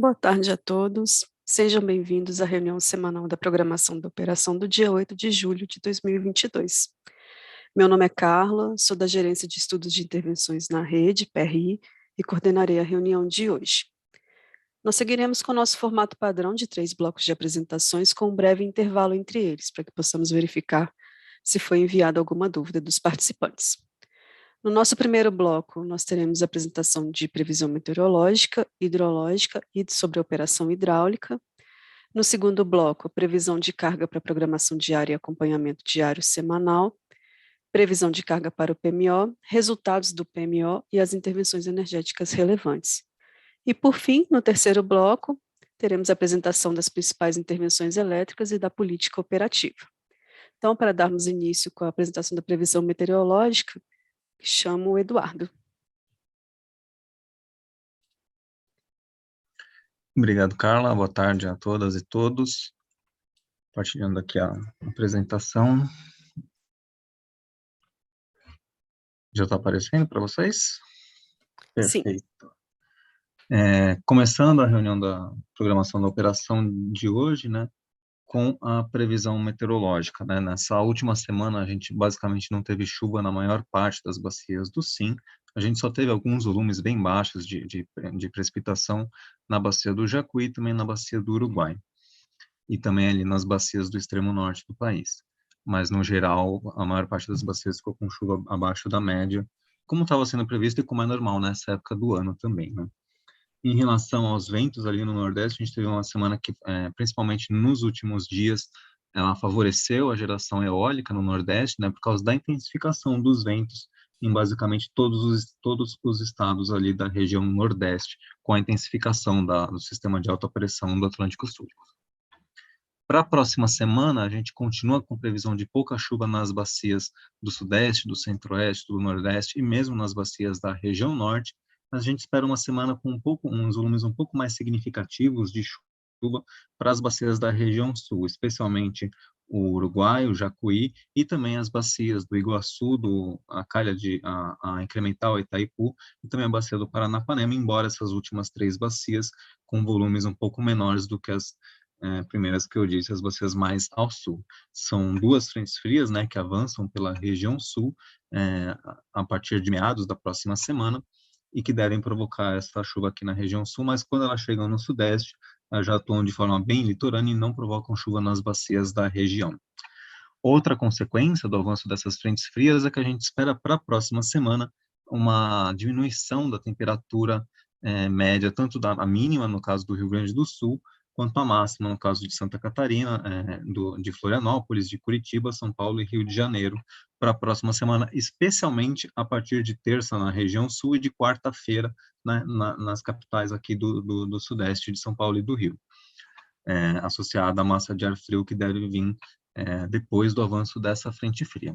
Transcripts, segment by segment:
Boa tarde a todos. Sejam bem-vindos à reunião semanal da programação da operação do dia 8 de julho de 2022. Meu nome é Carla, sou da Gerência de Estudos de Intervenções na Rede, PRI, e coordenarei a reunião de hoje. Nós seguiremos com o nosso formato padrão de 3 blocos de apresentações com um breve intervalo entre eles, para que possamos verificar se foi enviada alguma dúvida dos participantes. No nosso primeiro bloco, nós teremos a apresentação de previsão meteorológica, hidrológica e sobre a operação hidráulica. No segundo bloco, a previsão de carga para programação diária e acompanhamento diário semanal, previsão de carga para o PMO, resultados do PMO e as intervenções energéticas relevantes. E, por fim, no terceiro bloco, teremos a apresentação das principais intervenções elétricas e da política operativa. Então, para darmos início com a apresentação da previsão meteorológica, chamo o Eduardo. Obrigado, Carla. Boa tarde a todas e todos. Partilhando aqui a apresentação. Já está aparecendo para vocês? Perfeito. Começando a reunião da programação da operação de hoje, né, com a previsão meteorológica, né? Nessa última semana, a gente basicamente não teve chuva na maior parte das bacias do Sim. A gente só teve alguns volumes bem baixos de precipitação na bacia do Jacuí e também na bacia do Uruguai. E também ali nas bacias do extremo norte do país. Mas, no geral, a maior parte das bacias ficou com chuva abaixo da média, como estava sendo previsto e como é normal nessa época do ano também, né? Em relação aos ventos ali no Nordeste, a gente teve uma semana que, principalmente nos últimos dias, ela favoreceu a geração eólica no Nordeste, né, por causa da intensificação dos ventos em basicamente todos os estados ali da região Nordeste, com a intensificação do sistema de alta pressão do Atlântico Sul. Para a próxima semana, a gente continua com previsão de pouca chuva nas bacias do Sudeste, do Centro-Oeste, do Nordeste e mesmo nas bacias da região Norte. Mas a gente espera uma semana com uns volumes um pouco mais significativos de chuva para as bacias da região Sul, especialmente o Uruguai, o Jacuí e também as bacias do Iguaçu, a calha a Incremental, a Itaipu e também a bacia do Paranapanema, embora essas últimas 3 bacias com volumes um pouco menores do que as primeiras que eu disse, as bacias mais ao sul. São 2 frentes frias, né, que avançam pela região sul a partir de meados da próxima semana e que devem provocar essa chuva aqui na região sul, mas quando elas chegam no sudeste, elas já atuam de forma bem litorânea e não provocam chuva nas bacias da região. Outra consequência do avanço dessas frentes frias é que a gente espera para a próxima semana uma diminuição da temperatura média, tanto da mínima, no caso do Rio Grande do Sul, quanto a máxima, no caso de Santa Catarina, de Florianópolis, de Curitiba, São Paulo e Rio de Janeiro, para a próxima semana, especialmente a partir de terça na região sul e de quarta-feira nas capitais aqui do Sudeste, de São Paulo e do Rio, associada à massa de ar frio que deve vir depois do avanço dessa frente fria.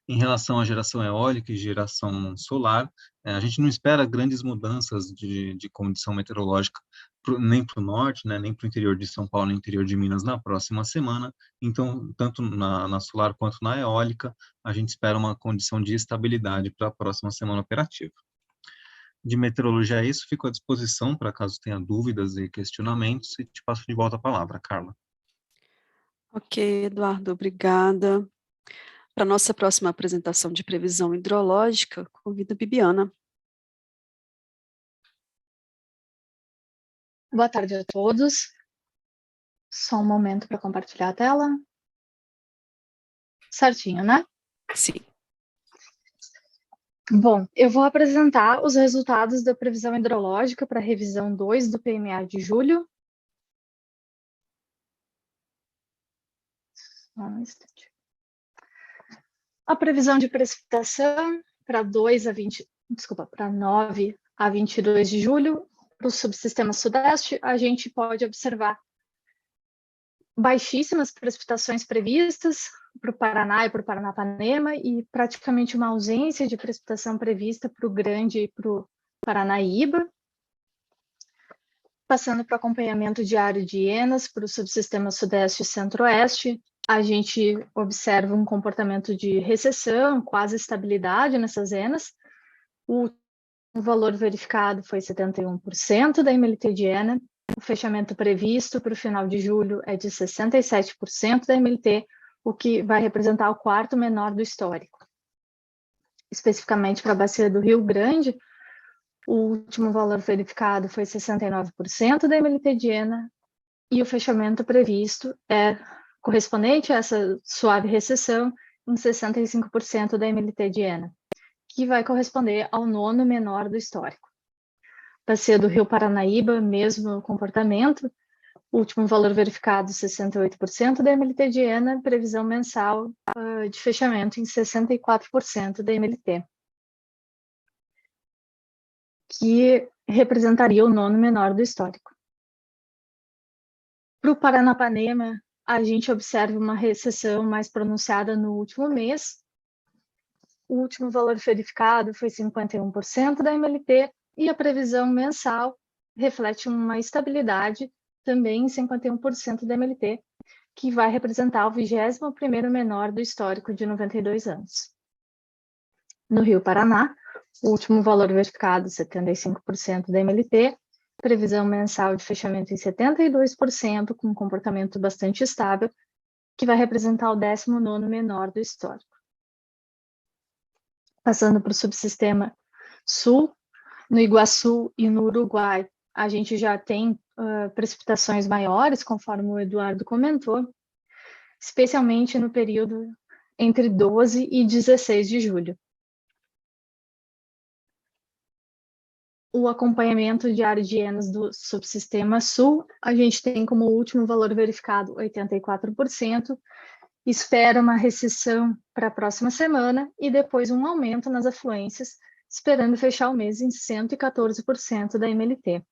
Em relação à geração eólica e geração solar, a gente não espera grandes mudanças de condição meteorológica nem para o norte, né, nem para o interior de São Paulo, nem interior de Minas na próxima semana. Então, tanto na solar quanto na eólica, a gente espera uma condição de estabilidade para a próxima semana operativa. De meteorologia é isso, fico à disposição para caso tenha dúvidas e questionamentos e te passo de volta a palavra, Carla. Ok, Eduardo, obrigada. Para a nossa próxima apresentação de previsão hidrológica, convido a Bibiana. Boa tarde a todos. Só um momento para compartilhar a tela. Certinho, né? Sim. Bom, eu vou apresentar os resultados da previsão hidrológica para a revisão 2 do PMA de julho. Só um instante. A previsão de precipitação para 9 a 22 de julho, para o subsistema sudeste, a gente pode observar baixíssimas precipitações previstas para o Paraná e para o Paranapanema e praticamente uma ausência de precipitação prevista para o Grande e para o Paranaíba. Passando para o acompanhamento diário de ENAs para o subsistema Sudeste e Centro-Oeste, a gente observa um comportamento de recessão, quase estabilidade nessas ENAs. O valor verificado foi 71% da MLT de ENA O fechamento previsto para o final de julho é de 67% da MLT, o que vai representar o quarto menor do histórico. Especificamente para a bacia do Rio Grande, o último valor verificado foi 69% da MLT Diena, e o fechamento previsto é correspondente a essa suave recessão em 65% da MLT Diena, que vai corresponder ao nono menor do histórico. Bacia do Rio Paranaíba, mesmo comportamento, último valor verificado 68% da MLT Diena, previsão mensal de fechamento em 64% da MLT, que representaria o nono menor do histórico. Para o Paranapanema, a gente observa uma recessão mais pronunciada no último mês. O último valor verificado foi 51% da MLT e a previsão mensal reflete uma estabilidade também em 51% da MLT, que vai representar o 21º menor do histórico de 92 anos. No Rio Paraná, o último valor verificado 75% da MLT, previsão mensal de fechamento em 72%, com um comportamento bastante estável, que vai representar o 19º menor do histórico. Passando para o subsistema sul, no Iguaçu e no Uruguai, a gente já tem precipitações maiores, conforme o Eduardo comentou, especialmente no período entre 12 e 16 de julho. O acompanhamento diário de hienas do subsistema sul, a gente tem como último valor verificado 84%, espera uma recessão para a próxima semana e depois um aumento nas afluências, esperando fechar o mês em 114% da MLT,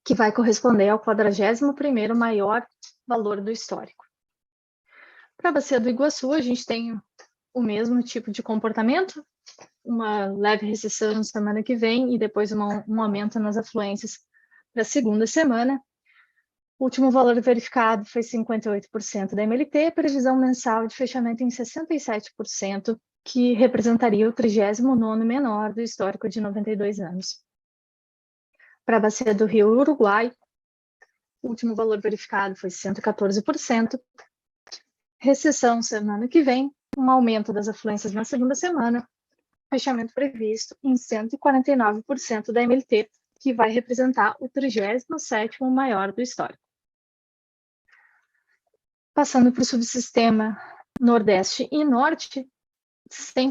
que vai corresponder ao 41º maior valor do histórico. Para a bacia do Iguaçu, a gente tem o mesmo tipo de comportamento, uma leve recessão na semana que vem e depois um aumento nas afluências para a segunda semana. O último valor verificado foi 58% da MLT, previsão mensal de fechamento em 67%, que representaria o 39º menor do histórico de 92 anos. Para a bacia do Rio Uruguai, o último valor verificado foi 114%, recessão semana que vem, um aumento das afluências na segunda semana, fechamento previsto em 149% da MLT, que vai representar o 37º maior do histórico. Passando para o subsistema Nordeste e Norte, sem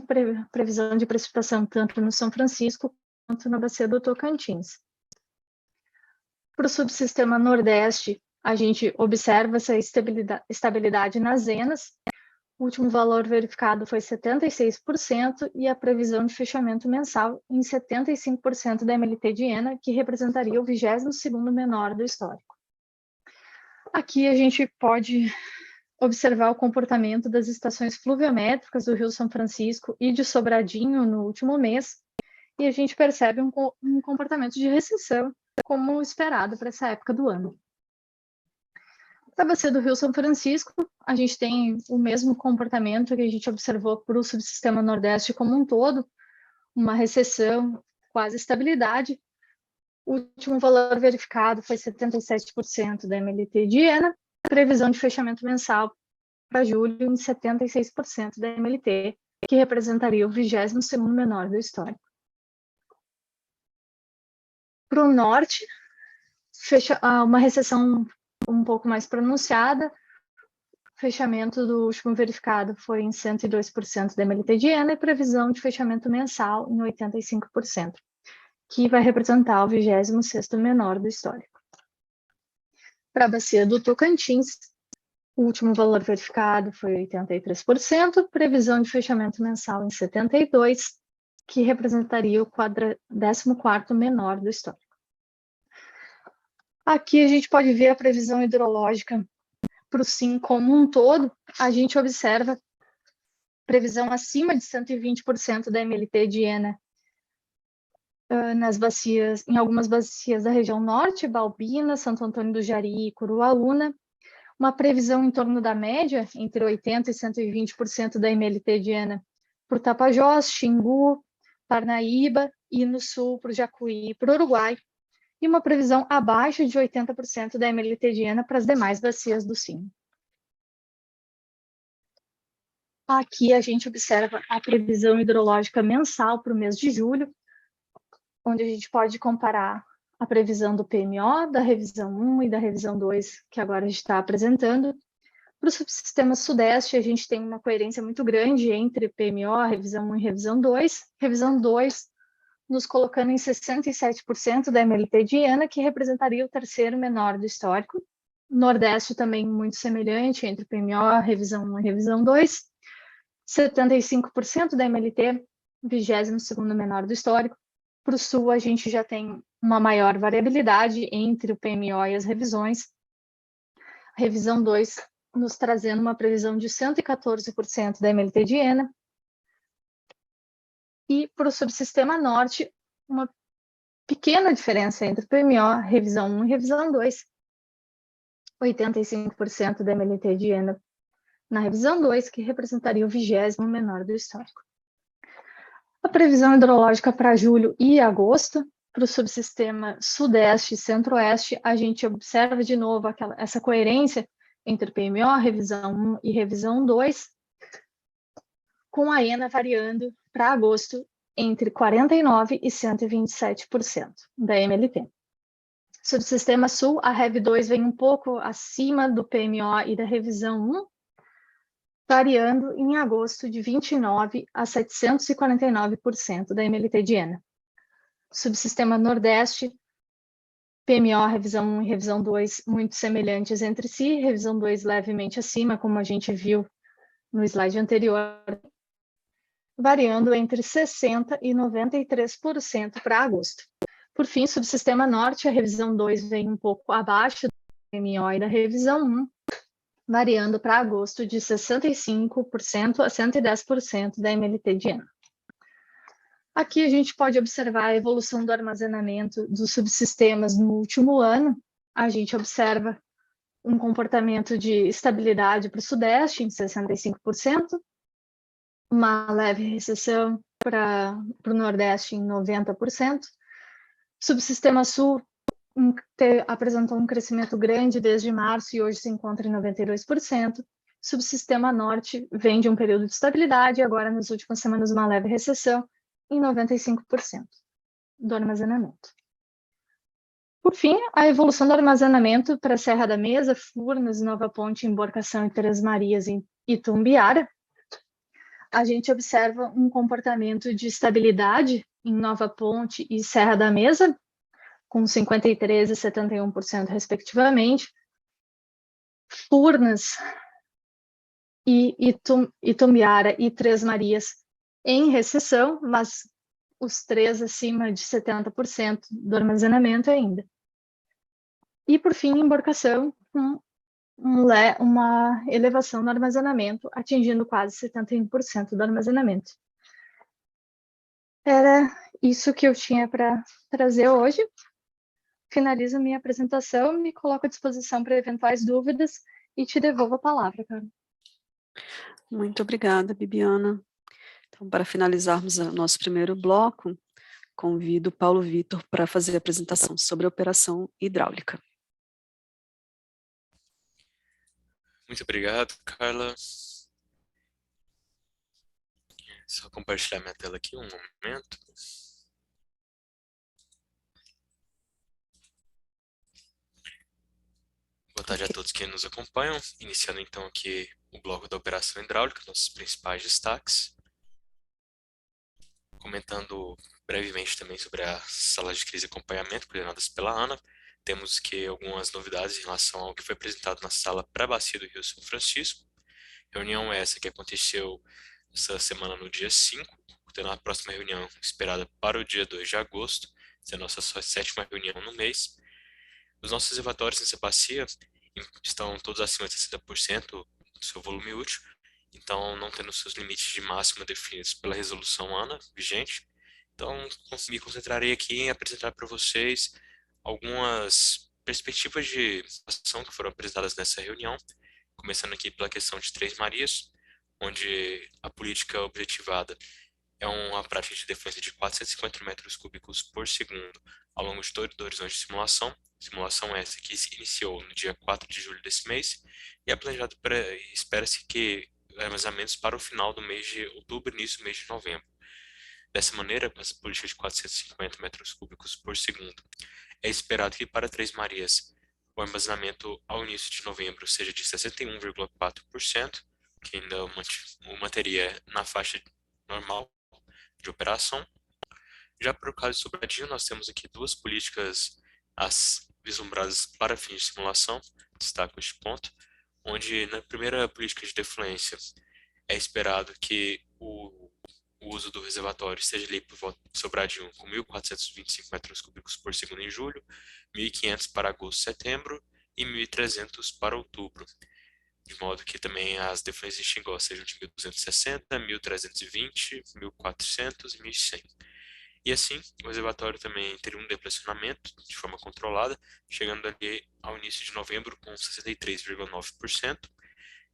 previsão de precipitação tanto no São Francisco quanto na bacia do Tocantins. Para o subsistema Nordeste, a gente observa essa estabilidade nas zenas. O último valor verificado foi 76% e a previsão de fechamento mensal em 75% da MLT Diena, que representaria o 22º menor do histórico. Aqui a gente pode observar o comportamento das estações fluviométricas do Rio São Francisco e de Sobradinho no último mês, e a gente percebe um comportamento de recessão, como esperado para essa época do ano. Para a bacia do Rio São Francisco, a gente tem o mesmo comportamento que a gente observou para o subsistema Nordeste como um todo, uma recessão, quase estabilidade. O último valor verificado foi 77% da MLT Diena, previsão de fechamento mensal para julho em 76% da MLT, que representaria o 22º menor do histórico. Para o norte, uma recessão um pouco mais pronunciada, o fechamento do último verificado foi em 102% da MLT Diena e previsão de fechamento mensal em 85%, que vai representar o 26º menor do histórico. Para a bacia do Tocantins, o último valor verificado foi 83%, previsão de fechamento mensal em 72%, que representaria o 14º menor do histórico. Aqui a gente pode ver a previsão hidrológica para o SIM como um todo. A gente observa previsão acima de 120% da MLT Diena nas bacias, em algumas bacias da região norte, Balbina, Santo Antônio do Jari e Curuaúna, uma previsão em torno da média, entre 80% e 120% da MLT Diena para o Tapajós, Xingu, Parnaíba e no sul para o Jacuí e para o Uruguai, e uma previsão abaixo de 80% da MLT de ENA para as demais bacias do SIM. Aqui a gente observa a previsão hidrológica mensal para o mês de julho, onde a gente pode comparar a previsão do PMO, da revisão 1 e da revisão 2, que agora a gente está apresentando. Para o subsistema sudeste, a gente tem uma coerência muito grande entre PMO, revisão 1 e revisão 2. Revisão 2 nos colocando em 67% da MLT de ENA, que representaria o terceiro menor do histórico. Nordeste também muito semelhante entre PMO, revisão 1 e revisão 2. 75% da MLT, 22º menor do histórico. Para o sul, a gente já tem uma maior variabilidade entre o PMO e as revisões. A revisão 2 nos trazendo uma previsão de 114% da MLT de ENA. E para o subsistema norte, uma pequena diferença entre PMO, revisão 1 e revisão 2. 85% da MLT de ENA na revisão 2, que representaria o 20º menor do histórico. A previsão hidrológica para julho e agosto, para o subsistema sudeste e centro-oeste, a gente observa de novo essa coerência entre PMO, revisão 1 e revisão 2, com a ENA variando para agosto entre 49% e 127% da MLT. Subsistema sul, a Rev 2 vem um pouco acima do PMO e da revisão 1, variando em agosto de 29% a 749% da MLT de ENA. Subsistema nordeste, PMO, revisão 1 e revisão 2 muito semelhantes entre si, revisão 2 levemente acima, como a gente viu no slide anterior, variando entre 60% e 93% para agosto. Por fim, subsistema norte, a revisão 2 vem um pouco abaixo do PMO e da revisão 1, variando para agosto de 65% a 110% da MLT de ENA. Aqui a gente pode observar a evolução do armazenamento dos subsistemas no último ano. A gente observa um comportamento de estabilidade para o sudeste, em 65%, uma leve recessão para o nordeste, em 90%. Subsistema sul apresentou um crescimento grande desde março e hoje se encontra em 92%. Subsistema norte vem de um período de estabilidade e agora, nas últimas semanas, uma leve recessão em 95% do armazenamento. Por fim, a evolução do armazenamento para a Serra da Mesa, Furnas, Nova Ponte, Emborcação e Três Marias e Itumbiara. A gente observa um comportamento de estabilidade em Nova Ponte e Serra da Mesa, com 53% e 71% respectivamente. Furnas e Itumbiara e Três Marias em recessão, mas os três acima de 70% do armazenamento ainda. E, por fim, Emborcação, com uma elevação no armazenamento, atingindo quase 71% do armazenamento. Era isso que eu tinha para trazer hoje. Finalizo minha apresentação, me coloco à disposição para eventuais dúvidas e te devolvo a palavra, cara. Muito obrigada, Bibiana. Então, para finalizarmos o nosso primeiro bloco, convido o Paulo Vitor para fazer a apresentação sobre a operação hidráulica. Muito obrigado, Carla. Só compartilhar minha tela aqui um momento. Boa tarde a todos que nos acompanham. Iniciando então aqui o bloco da operação hidráulica, nossos principais destaques. Comentando brevemente também sobre a sala de crise e acompanhamento coordenadas pela Ana. Temos que algumas novidades em relação ao que foi apresentado na sala pré-bacia do Rio São Francisco. Reunião essa que aconteceu essa semana no dia 5, tendo a próxima reunião esperada para o dia 2 de agosto, sendo a nossa 7ª reunião no mês. Os nossos reservatórios nessa bacia estão todos acima de 60% do seu volume útil, então não tendo seus limites de máxima definidos pela resolução ANA vigente. Então, me concentrarei aqui em apresentar para vocês algumas perspectivas de ação que foram apresentadas nessa reunião, começando aqui pela questão de Três Marias, onde a política objetivada é uma prática de defesa de 450 metros cúbicos por segundo ao longo de todo o horizonte de simulação. Simulação essa que se iniciou no dia 4 de julho desse mês e é planejado espera-se que armazenamentos para o final do mês de outubro e início do mês de novembro. Dessa maneira, com essa política de 450 metros cúbicos por segundo, é esperado que para Três Marias o armazenamento ao início de novembro seja de 61,4%, que ainda o manteria na faixa normal de operação. Já para o caso de Sobradinho, nós temos aqui duas políticas vislumbradas para fins de simulação, destaco este ponto, onde na primeira política de defluência é esperado que o uso do reservatório esteja ali por volta de Sobradinho com 1.425 metros cúbicos por segundo em julho, 1.500 para agosto e setembro e 1.300 para outubro, de modo que também as defluências de Xingó sejam de 1.260, 1.320, 1.400 e 1.100. E assim, o reservatório também teria um depressionamento de forma controlada, chegando ali ao início de novembro com 63,9%.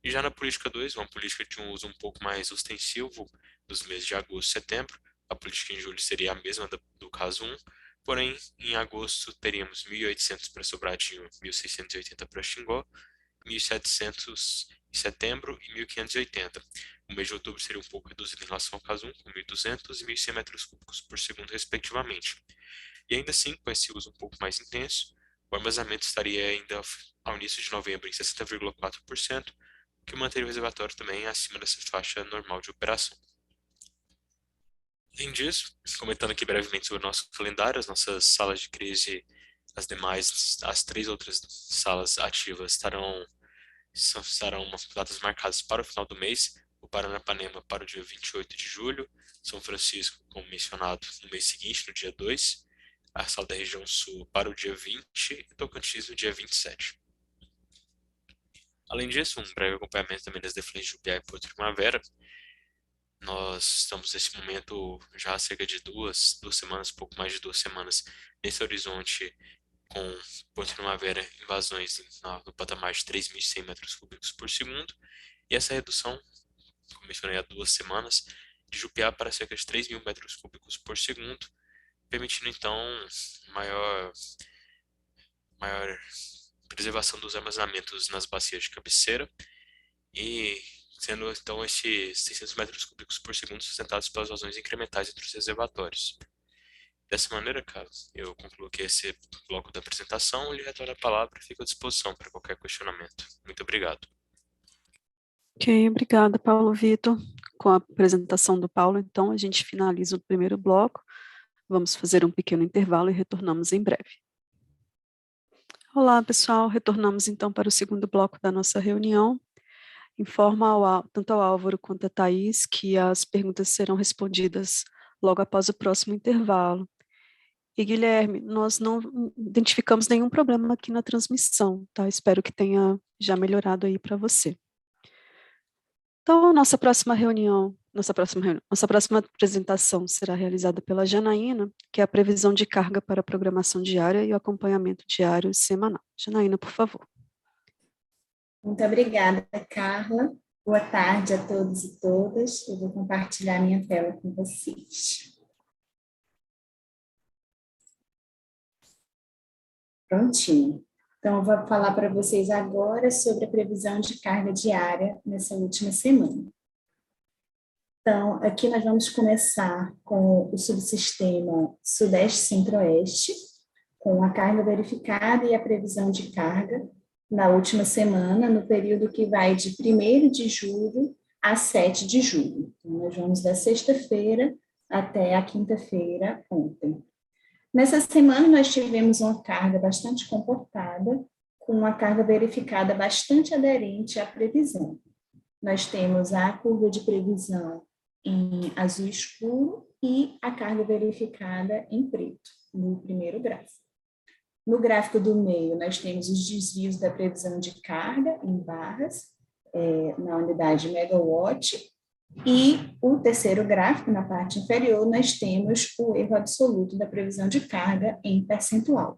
E já na política 2, uma política de um uso um pouco mais ostensivo dos meses de agosto e setembro, a política em julho seria a mesma do caso 1, porém, em agosto teríamos 1.800 para Sobradinho, 1.680 para Xingó, 1.700 em setembro e 1.580. O mês de outubro seria um pouco reduzido em relação ao caso 1, com 1.200 e 1.100 metros cúbicos por segundo, respectivamente. E ainda assim, com esse uso um pouco mais intenso, o armazenamento estaria ainda ao início de novembro em 60,4%, que manteria o reservatório também acima dessa faixa normal de operação. Além disso, comentando aqui brevemente sobre o nosso calendário, as nossas salas de crise, as três outras salas ativas estarão datas marcadas para o final do mês, o Paranapanema para o dia 28 de julho, São Francisco, como mencionado, no mês seguinte, no dia 2, a sala da região sul para o dia 20 e Tocantins no dia 27. Além disso, um breve acompanhamento também das defluências de Jupiá e Porto Primavera. Nós estamos nesse momento já há cerca de duas semanas, pouco mais de 2 semanas, nesse horizonte com Porto Primavera invasões no patamar de 3.100 metros cúbicos por segundo, e essa redução, como mencionei há 2 semanas, de Jupiá para cerca de 3.000 metros cúbicos por segundo, permitindo então maior preservação dos armazenamentos nas bacias de cabeceira e sendo então esses 600 metros cúbicos por segundo sustentados pelas vazões incrementais entre os reservatórios. Dessa maneira, Carlos, eu concluo aqui esse bloco da apresentação e lhe retorno a palavra e fico à disposição para qualquer questionamento. Muito obrigado. Ok, obrigada, Paulo Vitor. Com a apresentação do Paulo, então, a gente finaliza o primeiro bloco. Vamos fazer um pequeno intervalo e retornamos em breve. Olá, pessoal. Retornamos, então, para o segundo bloco da nossa reunião. Informa tanto ao Álvaro quanto a Thaís que as perguntas serão respondidas logo após o próximo intervalo. E, Guilherme, nós não identificamos nenhum problema aqui na transmissão, tá? Espero que tenha já melhorado aí para você. Então, nossa próxima apresentação será realizada pela Janaína, que é a previsão de carga para a programação diária e o acompanhamento diário e semanal. Janaína, por favor. Muito obrigada, Carla. Boa tarde a todos e todas. Eu vou compartilhar minha tela com vocês. Prontinho. Então, eu vou falar para vocês agora sobre a previsão de carga diária nessa última semana. Então, aqui nós vamos começar com o subsistema Sudeste-Centro-Oeste, com a carga verificada e a previsão de carga na última semana, no período que vai de 1º de julho a 7 de julho. Então, nós vamos da sexta-feira até a quinta-feira ontem. Nessa semana, nós tivemos uma carga bastante comportada, com uma carga verificada bastante aderente à previsão. Nós temos a curva de previsão em azul escuro e a carga verificada em preto, no primeiro gráfico. No gráfico do meio, nós temos os desvios da previsão de carga em barras, na unidade megawatt, e o terceiro gráfico, na parte inferior, nós temos o erro absoluto da previsão de carga em percentual.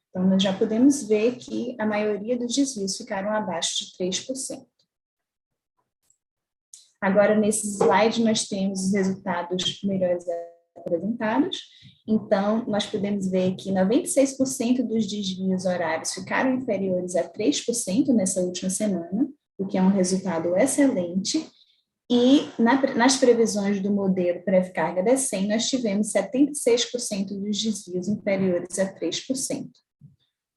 Então, nós já podemos ver que a maioria dos desvios ficaram abaixo de 3%. Agora, nesse slide, nós temos os resultados melhores apresentados. Então, nós podemos ver que 96% dos desvios horários ficaram inferiores a 3% nessa última semana, o que é um resultado excelente. E nas previsões do modelo pré-carga DECEM, nós tivemos 76% dos desvios inferiores a 3%.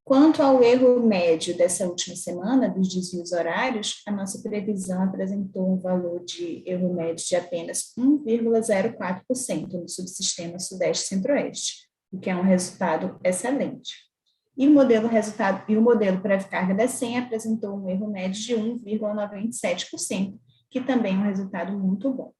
Quanto ao erro médio dessa última semana, dos desvios horários, a nossa previsão apresentou um valor de erro médio de apenas 1,04% no subsistema Sudeste Centro-Oeste, o que é um resultado excelente. E o modelo pré-carga DECEM apresentou um erro médio de 1,97%, que também é um resultado muito bom.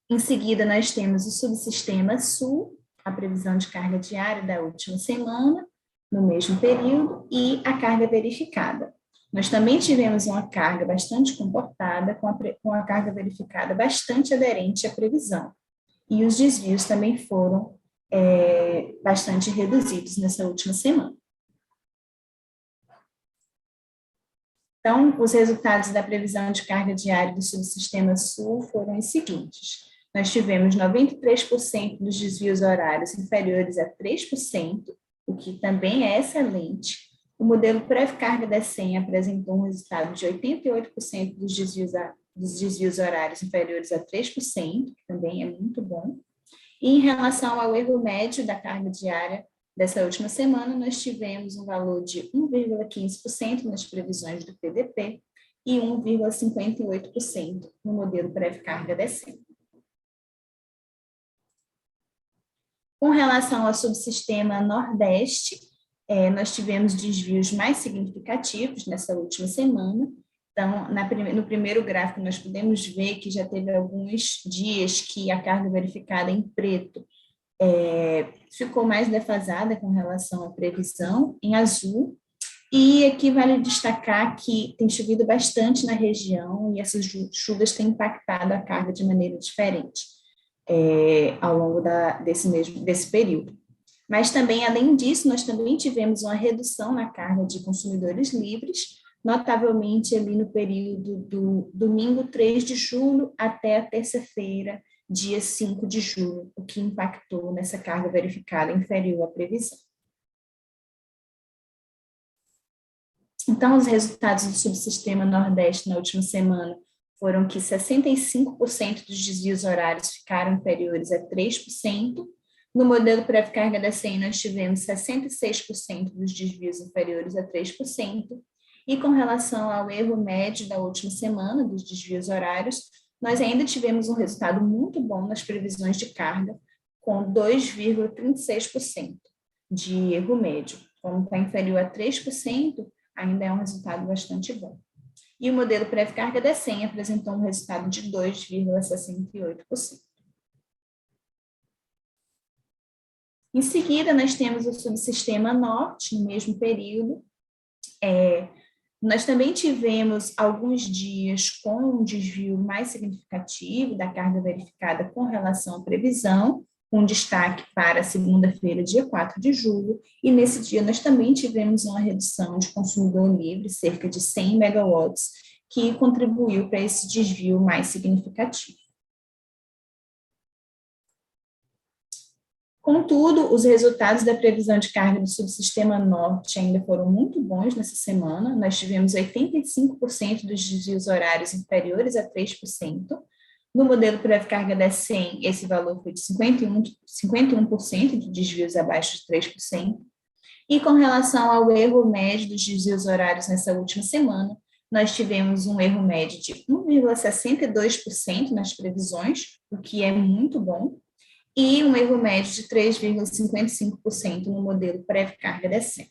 Em seguida, nós temos o subsistema Sul, a previsão de carga diária da última semana, no mesmo período, e a carga verificada. Nós também tivemos uma carga bastante comportada, com a carga verificada bastante aderente à previsão. E os desvios também foram bastante reduzidos nessa última semana. Então, os resultados da previsão de carga diária do subsistema Sul foram os seguintes. Nós tivemos 93% dos desvios horários inferiores a 3%, o que também é excelente. O modelo pré-carga DECEM apresentou um resultado de 88% dos desvios horários inferiores a 3%, que também é muito bom. E em relação ao erro médio da carga diária dessa última semana, nós tivemos um valor de 1,15% nas previsões do PDP e 1,58% no modelo pré-carga DECEM. Com relação ao subsistema Nordeste, nós tivemos desvios mais significativos nessa última semana. Então, no primeiro gráfico, nós podemos ver que já teve alguns dias que a carga verificada em preto ficou mais defasada com relação à previsão, em azul. E aqui vale destacar que tem chovido bastante na região e essas chuvas têm impactado a carga de maneira diferente. Ao longo desse período. Mas também, além disso, nós também tivemos uma redução na carga de consumidores livres, notavelmente ali no período do domingo 3 de julho até a terça-feira, dia 5 de julho, o que impactou nessa carga verificada inferior à previsão. Então, os resultados do subsistema Nordeste na última semana foram que 65% dos desvios horários ficaram inferiores a 3%. No modelo pré-carga DECEM, nós tivemos 66% dos desvios inferiores a 3%. E com relação ao erro médio da última semana, dos desvios horários, nós ainda tivemos um resultado muito bom nas previsões de carga, com 2,36% de erro médio. Como está inferior a 3%, ainda é um resultado bastante bom. E o modelo pré-carga DECEM apresentou um resultado de 2,68%. Em seguida, nós temos o subsistema Norte, no mesmo período. Nós também tivemos alguns dias com um desvio mais significativo da carga verificada com relação à previsão, com destaque para a segunda-feira, dia 4 de julho, e nesse dia nós também tivemos uma redução de consumidor livre, cerca de 100 megawatts, que contribuiu para esse desvio mais significativo. Contudo, os resultados da previsão de carga do subsistema Norte ainda foram muito bons nessa semana. Nós tivemos 85% dos desvios horários inferiores a 3%. No modelo pré-carga DECEM, esse valor foi de 51% de desvios abaixo de 3%. E com relação ao erro médio dos desvios horários nessa última semana, nós tivemos um erro médio de 1,62% nas previsões, o que é muito bom, e um erro médio de 3,55% no modelo pré-carga DECEM.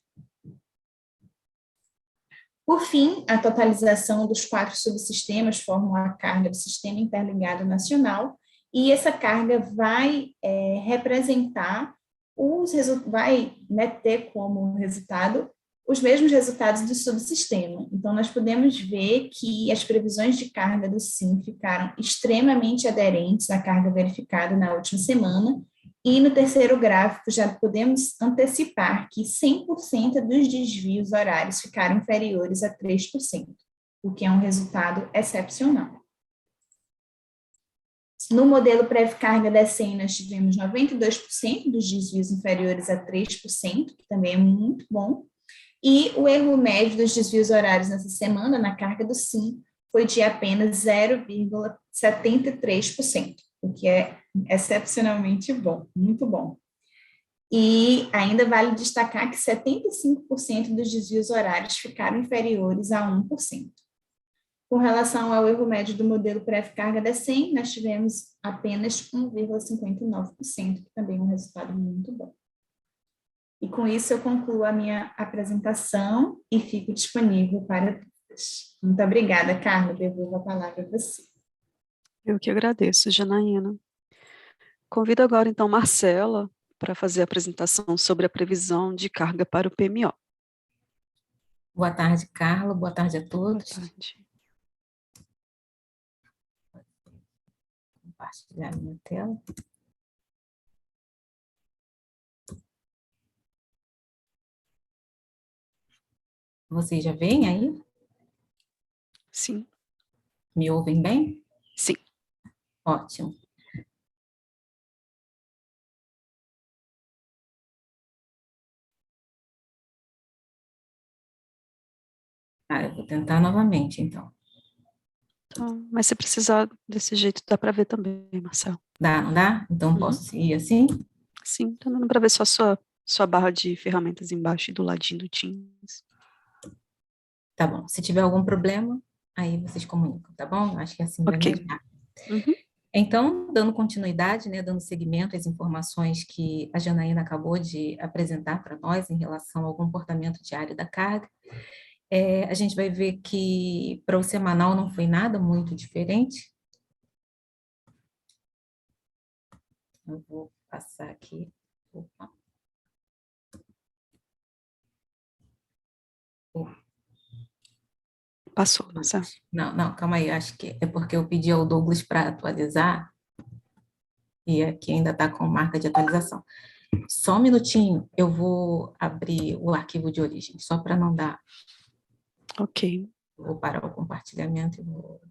Por fim, a totalização dos 4 subsistemas formam a carga do Sistema Interligado Nacional, e essa carga vai representar vai ter como resultado os mesmos resultados do subsistema. Então, nós podemos ver que as previsões de carga do SIM ficaram extremamente aderentes à carga verificada na última semana, e no terceiro gráfico já podemos antecipar que 100% dos desvios horários ficaram inferiores a 3%, o que é um resultado excepcional. No modelo pré-carga da SEM, nós tivemos 92% dos desvios inferiores a 3%, que também é muito bom, e o erro médio dos desvios horários nessa semana, na carga do SIM, foi de apenas 0,73%, o que é excepcionalmente bom, muito bom. E ainda vale destacar que 75% dos desvios horários ficaram inferiores a 1%. Com relação ao erro médio do modelo pré-carga da SEM, nós tivemos apenas 1,59%, que também é um resultado muito bom. E com isso eu concluo a minha apresentação e fico disponível para dúvidas. Muito obrigada, Carla. Devolvo a palavra a você. Eu que agradeço, Janaína. Convido agora, então, Marcela para fazer a apresentação sobre a previsão de carga para o PMO. Boa tarde, Carla. Boa tarde a todos. Boa tarde. Compartilhar minha tela. Vocês já veem aí? Sim. Me ouvem bem? Sim. Ótimo. Eu vou tentar novamente, então. Então, mas se precisar desse jeito, dá para ver também, Marcelo. Dá, não dá? Então posso ir assim? Sim, tá dando para ver só sua barra de ferramentas embaixo e do ladinho do Teams. Tá bom. Se tiver algum problema, aí vocês comunicam, tá bom? Acho que assim vai me ajudar. Então, dando continuidade, né, dando seguimento às informações que a Janaína acabou de apresentar para nós em relação ao comportamento diário da carga, a gente vai ver que para o semanal não foi nada muito diferente. Eu vou passar aqui. Opa. Passou, Marcelo. Não, calma aí, acho que é porque eu pedi ao Douglas para atualizar e aqui ainda está com marca de atualização. Só um minutinho, eu vou abrir o arquivo de origem, só para não dar... Ok. Vou parar o compartilhamento e vou...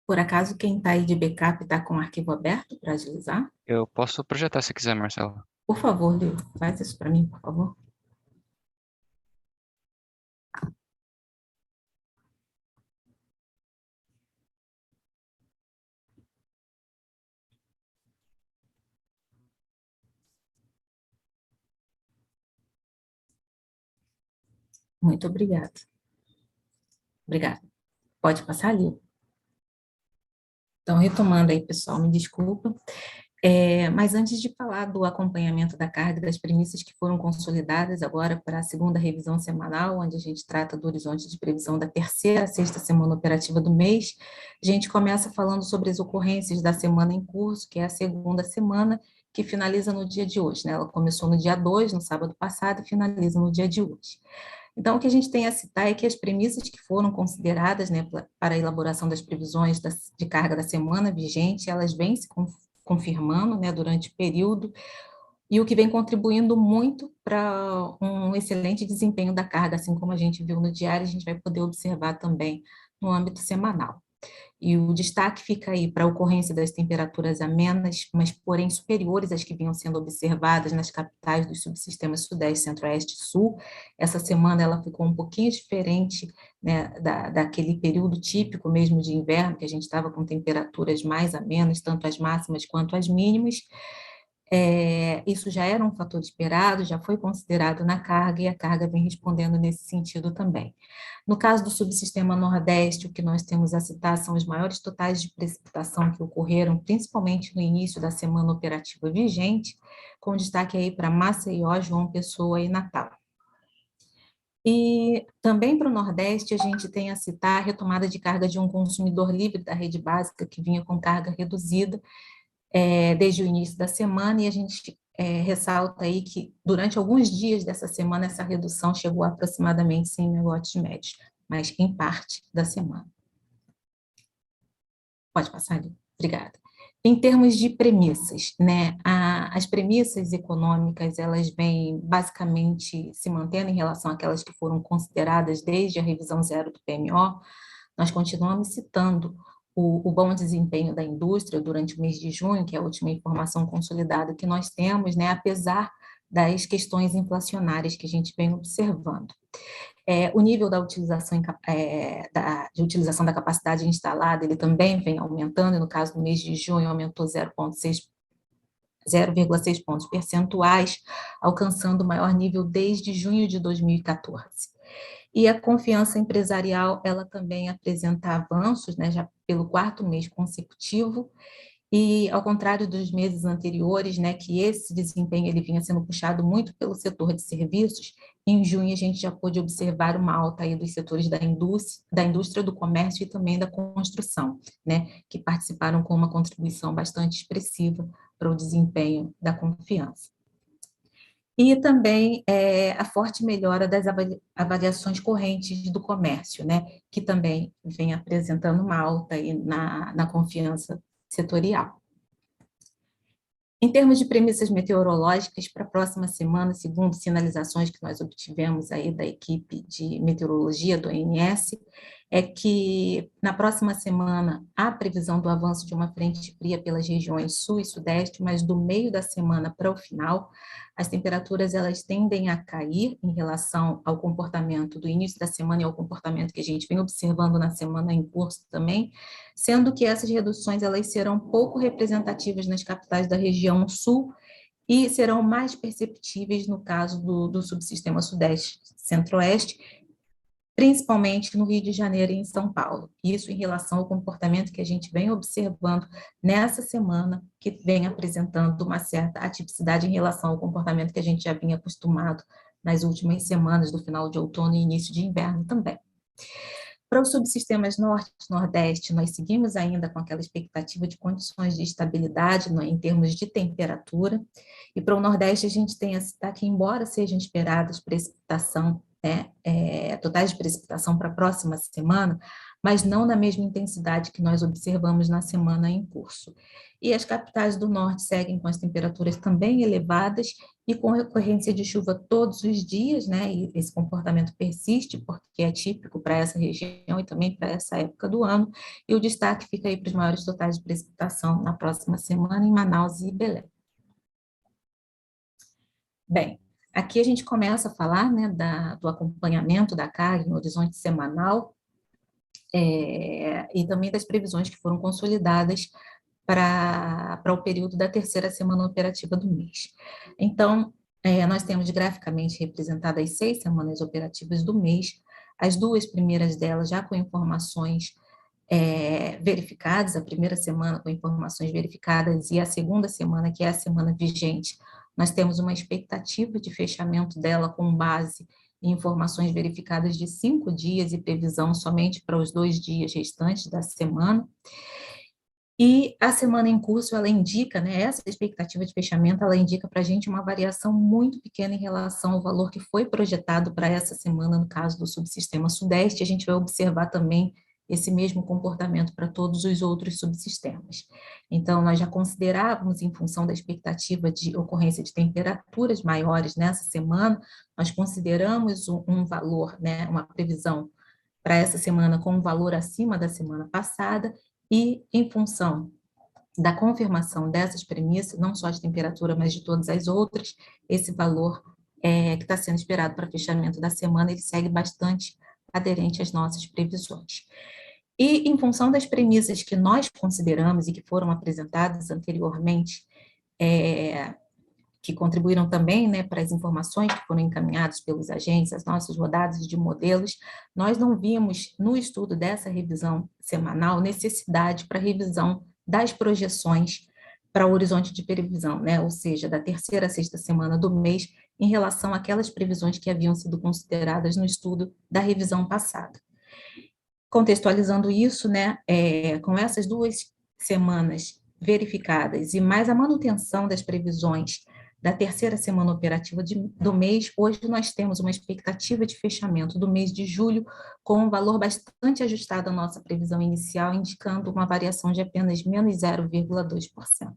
Por acaso, quem está aí de backup está com o arquivo aberto para agilizar? Eu posso projetar se quiser, Marcelo. Por favor, Leo, faz isso para mim, por favor. Muito obrigada. Obrigada. Pode passar, Leo. Então, retomando aí, pessoal, me desculpa. Mas antes de falar do acompanhamento da carga, das premissas que foram consolidadas agora para a segunda revisão semanal, onde a gente trata do horizonte de previsão da terceira a sexta semana operativa do mês, a gente começa falando sobre as ocorrências da semana em curso, que é a segunda semana, que finaliza no dia de hoje, né? Ela começou no dia 2, no sábado passado, e finaliza no dia de hoje. Então, o que a gente tem a citar é que as premissas que foram consideradas, né, para a elaboração das previsões de carga da semana vigente, elas vêm se confirmando, né, durante o período, e o que vem contribuindo muito para um excelente desempenho da carga, assim como a gente viu no diário, a gente vai poder observar também no âmbito semanal. E o destaque fica aí para a ocorrência das temperaturas amenas, mas porém superiores às que vinham sendo observadas nas capitais dos subsistemas Sudeste, Centro-Oeste e Sul. Essa semana ela ficou um pouquinho diferente, né, daquele período típico mesmo de inverno, que a gente estava com temperaturas mais amenas, tanto as máximas quanto as mínimas. Isso já era um fator esperado, já foi considerado na carga, e a carga vem respondendo nesse sentido também. No caso do subsistema Nordeste, o que nós temos a citar são os maiores totais de precipitação que ocorreram, principalmente no início da semana operativa vigente, com destaque aí para Maceió, João Pessoa e Natal. E também para o Nordeste, a gente tem a citar a retomada de carga de um consumidor livre da rede básica, que vinha com carga reduzida, desde o início da semana, e a gente ressalta aí que durante alguns dias dessa semana essa redução chegou a aproximadamente 100 megawatts médios, mas em parte da semana. Pode passar ali, obrigada. Em termos de premissas, né, as premissas econômicas, elas vêm basicamente se mantendo em relação àquelas que foram consideradas desde a revisão zero do PMO. Nós continuamos citando o bom desempenho da indústria durante o mês de junho, que é a última informação consolidada que nós temos, né, apesar das questões inflacionárias que a gente vem observando. O nível da utilização, de utilização da capacidade instalada, ele também vem aumentando, e no caso do mês de junho aumentou 0,6 pontos percentuais, alcançando o maior nível desde junho de 2014. E a confiança empresarial, ela também apresenta avanços, né, já pelo 4º mês consecutivo, e ao contrário dos meses anteriores, né, que esse desempenho ele vinha sendo puxado muito pelo setor de serviços, em junho a gente já pôde observar uma alta aí dos setores da indústria, do comércio e também da construção, né, que participaram com uma contribuição bastante expressiva para o desempenho da confiança. E também a forte melhora das avaliações correntes do comércio, né, que também vem apresentando uma alta aí na confiança setorial. Em termos de premissas meteorológicas, para a próxima semana, segundo sinalizações que nós obtivemos aí da equipe de meteorologia do ONS, é que na próxima semana há previsão do avanço de uma frente fria pelas regiões sul e sudeste, mas do meio da semana para o final, as temperaturas elas tendem a cair em relação ao comportamento do início da semana e ao comportamento que a gente vem observando na semana em curso também, sendo que essas reduções elas serão pouco representativas nas capitais da região sul e serão mais perceptíveis no caso do subsistema sudeste centro-oeste, principalmente no Rio de Janeiro e em São Paulo. Isso em relação ao comportamento que a gente vem observando nessa semana, que vem apresentando uma certa atipicidade em relação ao comportamento que a gente já vinha acostumado nas últimas semanas do final de outono e início de inverno também. Para os subsistemas norte e nordeste, nós seguimos ainda com aquela expectativa de condições de estabilidade em termos de temperatura, e para o nordeste a gente tem a citar que, embora sejam esperadas precipitação, totais de precipitação para a próxima semana, mas não na mesma intensidade que nós observamos na semana em curso. E as capitais do norte seguem com as temperaturas também elevadas e com recorrência de chuva todos os dias, né? E esse comportamento persiste porque é típico para essa região e também para essa época do ano. E o destaque fica aí para os maiores totais de precipitação na próxima semana em Manaus e Belém. Bem, aqui a gente começa a falar, né, do acompanhamento da carga no horizonte semanal e também das previsões que foram consolidadas para o período da 3ª semana operativa do mês. Então, nós temos graficamente representadas as 6 semanas operativas do mês, as 2 primeiras delas já com informações verificadas, a primeira semana com informações verificadas e a segunda semana, que é a semana vigente, nós temos uma expectativa de fechamento dela com base em informações verificadas de 5 dias e previsão somente para os 2 dias restantes da semana. E a semana em curso, ela indica, né, essa expectativa de fechamento, ela indica para a gente uma variação muito pequena em relação ao valor que foi projetado para essa semana, no caso do subsistema sudeste. A gente vai observar também esse mesmo comportamento para todos os outros subsistemas. Então, nós já considerávamos, em função da expectativa de ocorrência de temperaturas maiores nessa semana, nós consideramos um valor, né, uma previsão para essa semana com um valor acima da semana passada, e em função da confirmação dessas premissas, não só de temperatura, mas de todas as outras, esse valor que está sendo esperado para fechamento da semana, ele segue bastante aderente às nossas previsões. E em função das premissas que nós consideramos e que foram apresentadas anteriormente, que contribuíram também, né, para as informações que foram encaminhadas pelos agentes, as nossas rodadas de modelos, nós não vimos no estudo dessa revisão semanal necessidade para revisão das projeções para o horizonte de previsão, né, ou seja, da 3ª a 6ª semana do mês, em relação àquelas previsões que haviam sido consideradas no estudo da revisão passada. Contextualizando isso, né, com essas 2 semanas verificadas e mais a manutenção das previsões da terceira semana operativa do mês, hoje nós temos uma expectativa de fechamento do mês de julho com um valor bastante ajustado à nossa previsão inicial, indicando uma variação de apenas menos 0,2%.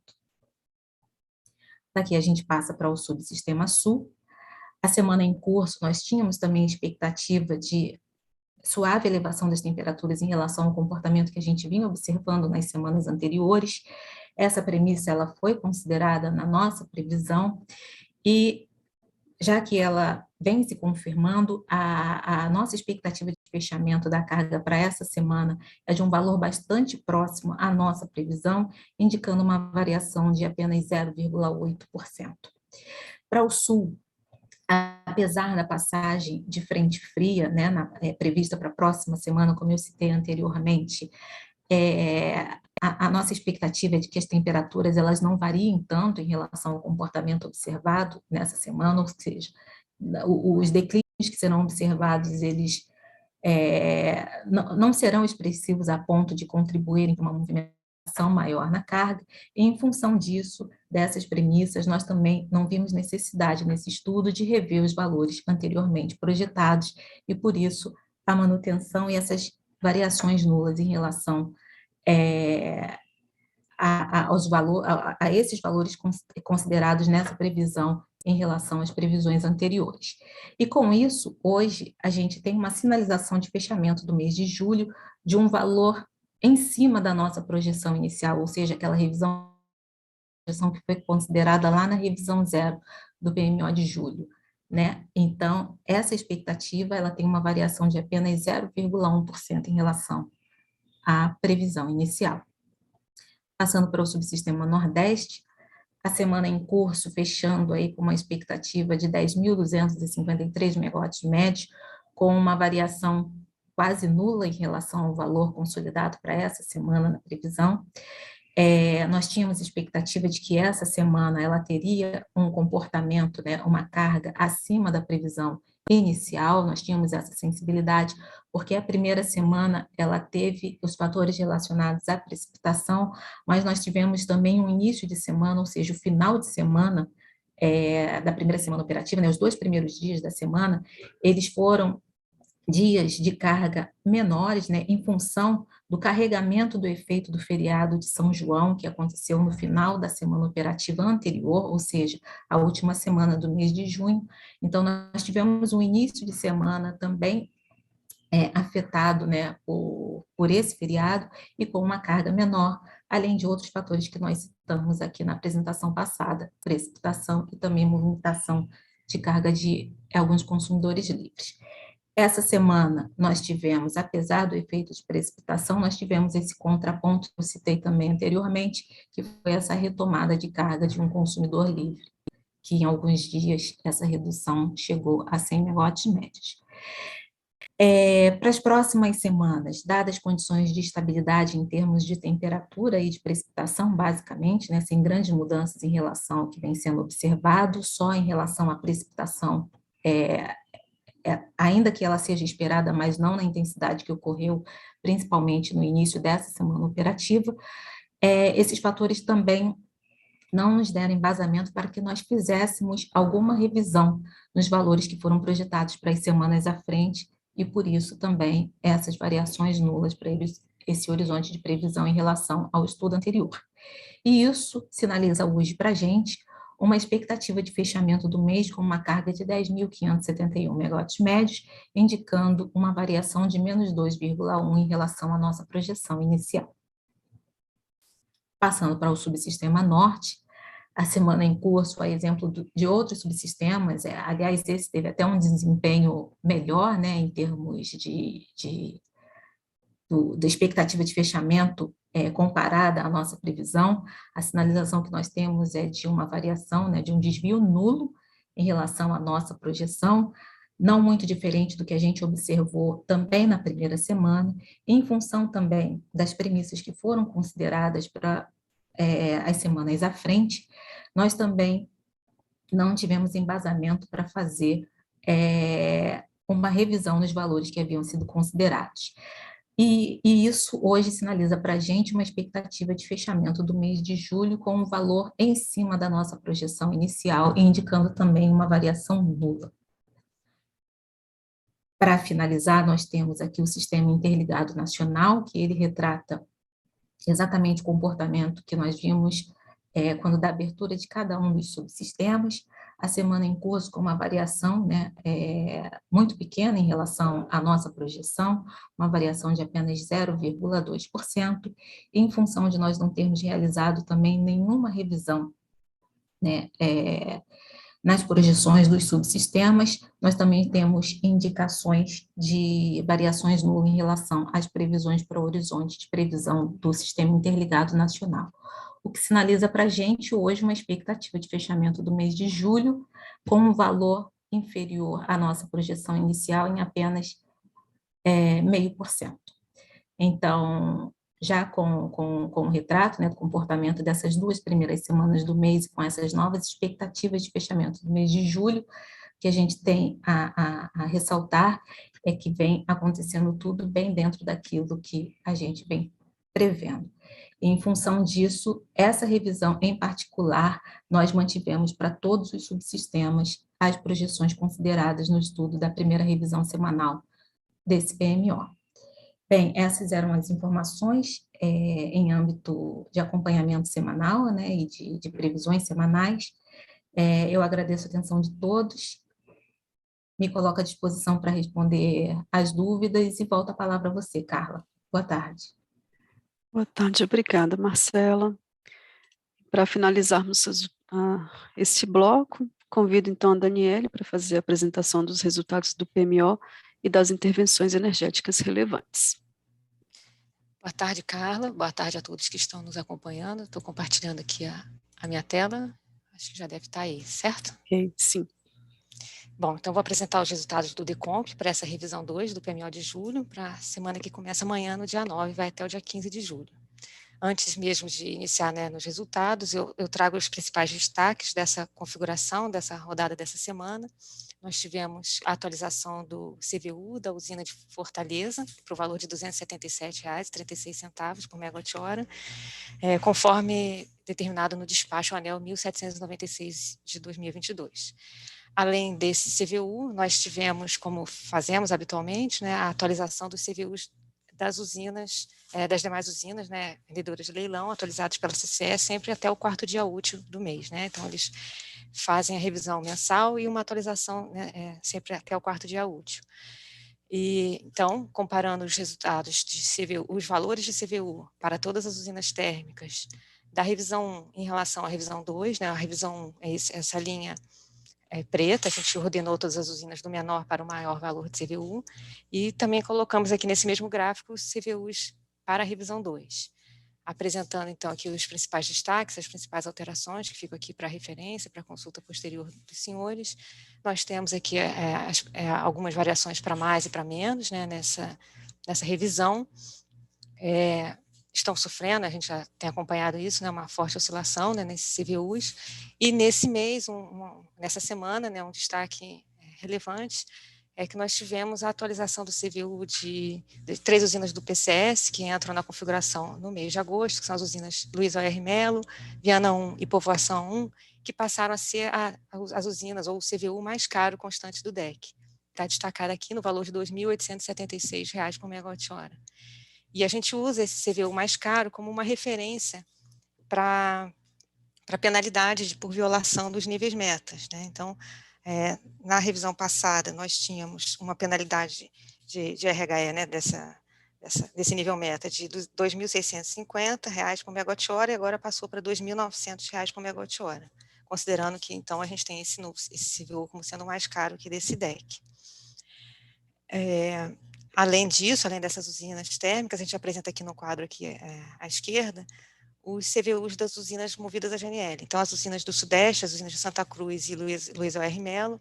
Daqui a gente passa para o subsistema sul. A semana em curso, nós tínhamos também expectativa de suave elevação das temperaturas em relação ao comportamento que a gente vinha observando nas semanas anteriores. Essa premissa ela foi considerada na nossa previsão e, já que ela vem se confirmando, a nossa expectativa de fechamento da carga para essa semana é de um valor bastante próximo à nossa previsão, indicando uma variação de apenas 0,8%. Para o sul, apesar da passagem de frente fria, né, prevista para a próxima semana, como eu citei anteriormente, a nossa expectativa é de que as temperaturas elas não variem tanto em relação ao comportamento observado nessa semana, ou seja, os declínios que serão observados, eles não serão expressivos a ponto de contribuírem para uma movimentação maior na carga, e em função disso, dessas premissas, nós também não vimos necessidade nesse estudo de rever os valores anteriormente projetados, e por isso a manutenção e essas variações nulas em relação a esses valores considerados nessa previsão em relação às previsões anteriores. E com isso, hoje, a gente tem uma sinalização de fechamento do mês de julho de um valor em cima da nossa projeção inicial, ou seja, aquela revisão que foi considerada lá na revisão zero do PMO de julho, né? Então, essa expectativa, ela tem uma variação de apenas 0,1% em relação à previsão inicial. Passando para o subsistema Nordeste, a semana em curso, fechando aí com uma expectativa de 10.253 megawatts médios, com uma variação quase nula em relação ao valor consolidado para essa semana na previsão. Nós tínhamos expectativa de que essa semana ela teria um comportamento, né, uma carga acima da previsão inicial, nós tínhamos essa sensibilidade, porque a primeira semana ela teve os fatores relacionados à precipitação, mas nós tivemos também um início de semana, ou seja, o final de semana da primeira semana operativa, né, os 2 primeiros dias da semana, eles foram dias de carga menores, né, em função do carregamento do efeito do feriado de São João, que aconteceu no final da semana operativa anterior, ou seja, a última semana do mês de junho. Então, nós tivemos um início de semana também afetado, né, por esse feriado e com uma carga menor, além de outros fatores que nós citamos aqui na apresentação passada, precipitação e também movimentação de carga de alguns consumidores livres. Essa semana, nós tivemos, apesar do efeito de precipitação, nós tivemos esse contraponto que eu citei também anteriormente, que foi essa retomada de carga de um consumidor livre, que em alguns dias essa redução chegou a 100 megawatts médios. Para as próximas semanas, dadas as condições de estabilidade em termos de temperatura e de precipitação, basicamente, né, sem grandes mudanças em relação ao que vem sendo observado, só em relação à precipitação, ainda que ela seja esperada, mas não na intensidade que ocorreu, principalmente no início dessa semana operativa, esses fatores também não nos deram embasamento para que nós fizéssemos alguma revisão nos valores que foram projetados para as semanas à frente, e por isso também essas variações nulas para esse horizonte de previsão em relação ao estudo anterior. E isso sinaliza hoje para a gente uma expectativa de fechamento do mês com uma carga de 10.571 megawatts médios, indicando uma variação de menos 2,1 em relação à nossa projeção inicial. Passando para o subsistema Norte, a semana em curso, a exemplo de outros subsistemas, aliás, esse teve até um desempenho melhor, né, em termos da expectativa de fechamento comparada à nossa previsão. A sinalização que nós temos é de uma variação, né, de um desvio nulo em relação à nossa projeção, não muito diferente do que a gente observou também na primeira semana, em função também das premissas que foram consideradas para as semanas à frente, nós também não tivemos embasamento para fazer uma revisão nos valores que haviam sido considerados. E isso hoje sinaliza para a gente uma expectativa de fechamento do mês de julho com um valor em cima da nossa projeção inicial, indicando também uma variação nula. Para finalizar, nós temos aqui o Sistema Interligado Nacional, que ele retrata exatamente o comportamento que nós vimos quando da abertura de cada um dos subsistemas. A semana em curso com uma variação, né, muito pequena em relação à nossa projeção, uma variação de apenas 0,2%, em função de nós não termos realizado também nenhuma revisão, né, nas projeções dos subsistemas. Nós também temos indicações de variações nulas em relação às previsões para o horizonte de previsão do Sistema Interligado Nacional, o que sinaliza para a gente hoje uma expectativa de fechamento do mês de julho com um valor inferior à nossa projeção inicial em apenas 0,5%. Então, já com o retrato, né, do comportamento dessas 2 primeiras semanas do mês, com essas novas expectativas de fechamento do mês de julho, que a gente tem a ressaltar é que vem acontecendo tudo bem dentro daquilo que a gente vem prevendo. E, em função disso, essa revisão em particular, nós mantivemos para todos os subsistemas as projeções consideradas no estudo da primeira revisão semanal desse PMO. Bem, essas eram as informações em âmbito de acompanhamento semanal, né, e de previsões semanais. Eu agradeço a atenção de todos, me coloco à disposição para responder as dúvidas e volto a palavra a você, Carla. Boa tarde. Boa tarde, obrigada, Marcela. Para finalizarmos este bloco, convido então a Daniele para fazer a apresentação dos resultados do PMO e das intervenções energéticas relevantes. Boa tarde, Carla. Boa tarde a todos que estão nos acompanhando. Estou compartilhando aqui a minha tela. Acho que já deve estar aí, certo? Ok, sim. Bom, então vou apresentar os resultados do DECOMP para essa revisão 2 do PMO de julho, para a semana que começa amanhã, no dia 9, vai até o dia 15 de julho. Antes mesmo de iniciar, né, nos resultados, eu trago os principais destaques dessa configuração, dessa rodada dessa semana. Nós tivemos a atualização do CVU da usina de Fortaleza, para o valor de R$ 277,36 por megawatt-hora, conforme determinado no despacho ANEEL 1796 de 2022. Além desse CVU, nós tivemos, como fazemos habitualmente, né, a atualização dos CVUs das usinas, das demais usinas, né, vendedoras de leilão, atualizados pela CCE sempre até o 4º dia útil do mês, né, então eles fazem a revisão mensal e uma atualização, né, sempre até o 4º dia útil. E, então, comparando os resultados de CVU, os valores de CVU para todas as usinas térmicas, da revisão 1 em relação à revisão 2, né, a revisão 1 é essa linha preta, a gente ordenou todas as usinas do menor para o maior valor de CVU, e também colocamos aqui nesse mesmo gráfico os CVUs para a revisão 2, apresentando então aqui os principais destaques, as principais alterações, que ficam aqui para referência, para consulta posterior dos senhores. Nós temos aqui algumas variações para mais e para menos, né, nessa revisão. Estão sofrendo, a gente já tem acompanhado isso, né, uma forte oscilação, né, nesses CVUs, e nesse mês, nessa semana, né, um destaque relevante é que nós tivemos a atualização do CVU de 3 usinas do PCS, que entram na configuração no mês de agosto, que são as usinas Luiz O.R. Melo, Viana 1 e Povoação 1, que passaram a ser as usinas, ou o CVU mais caro constante do DEC. Está destacado aqui no valor de R$ 2.876 por megawatt-hora. E a gente usa esse CVU mais caro como uma referência para penalidade por violação dos níveis metas, né? Então, na revisão passada, nós tínhamos uma penalidade de RHE, né, desse nível meta de R$ 2.650 por megawatt-hora, e agora passou para R$ 2.900 por megawatt-hora, considerando que, então, a gente tem esse CVU como sendo mais caro que desse DEC. Além disso, além dessas usinas térmicas, a gente apresenta aqui no quadro aqui à esquerda, os CVUs das usinas movidas a GNL. Então, as usinas do Sudeste, as usinas de Santa Cruz e Luiz O.R. Melo,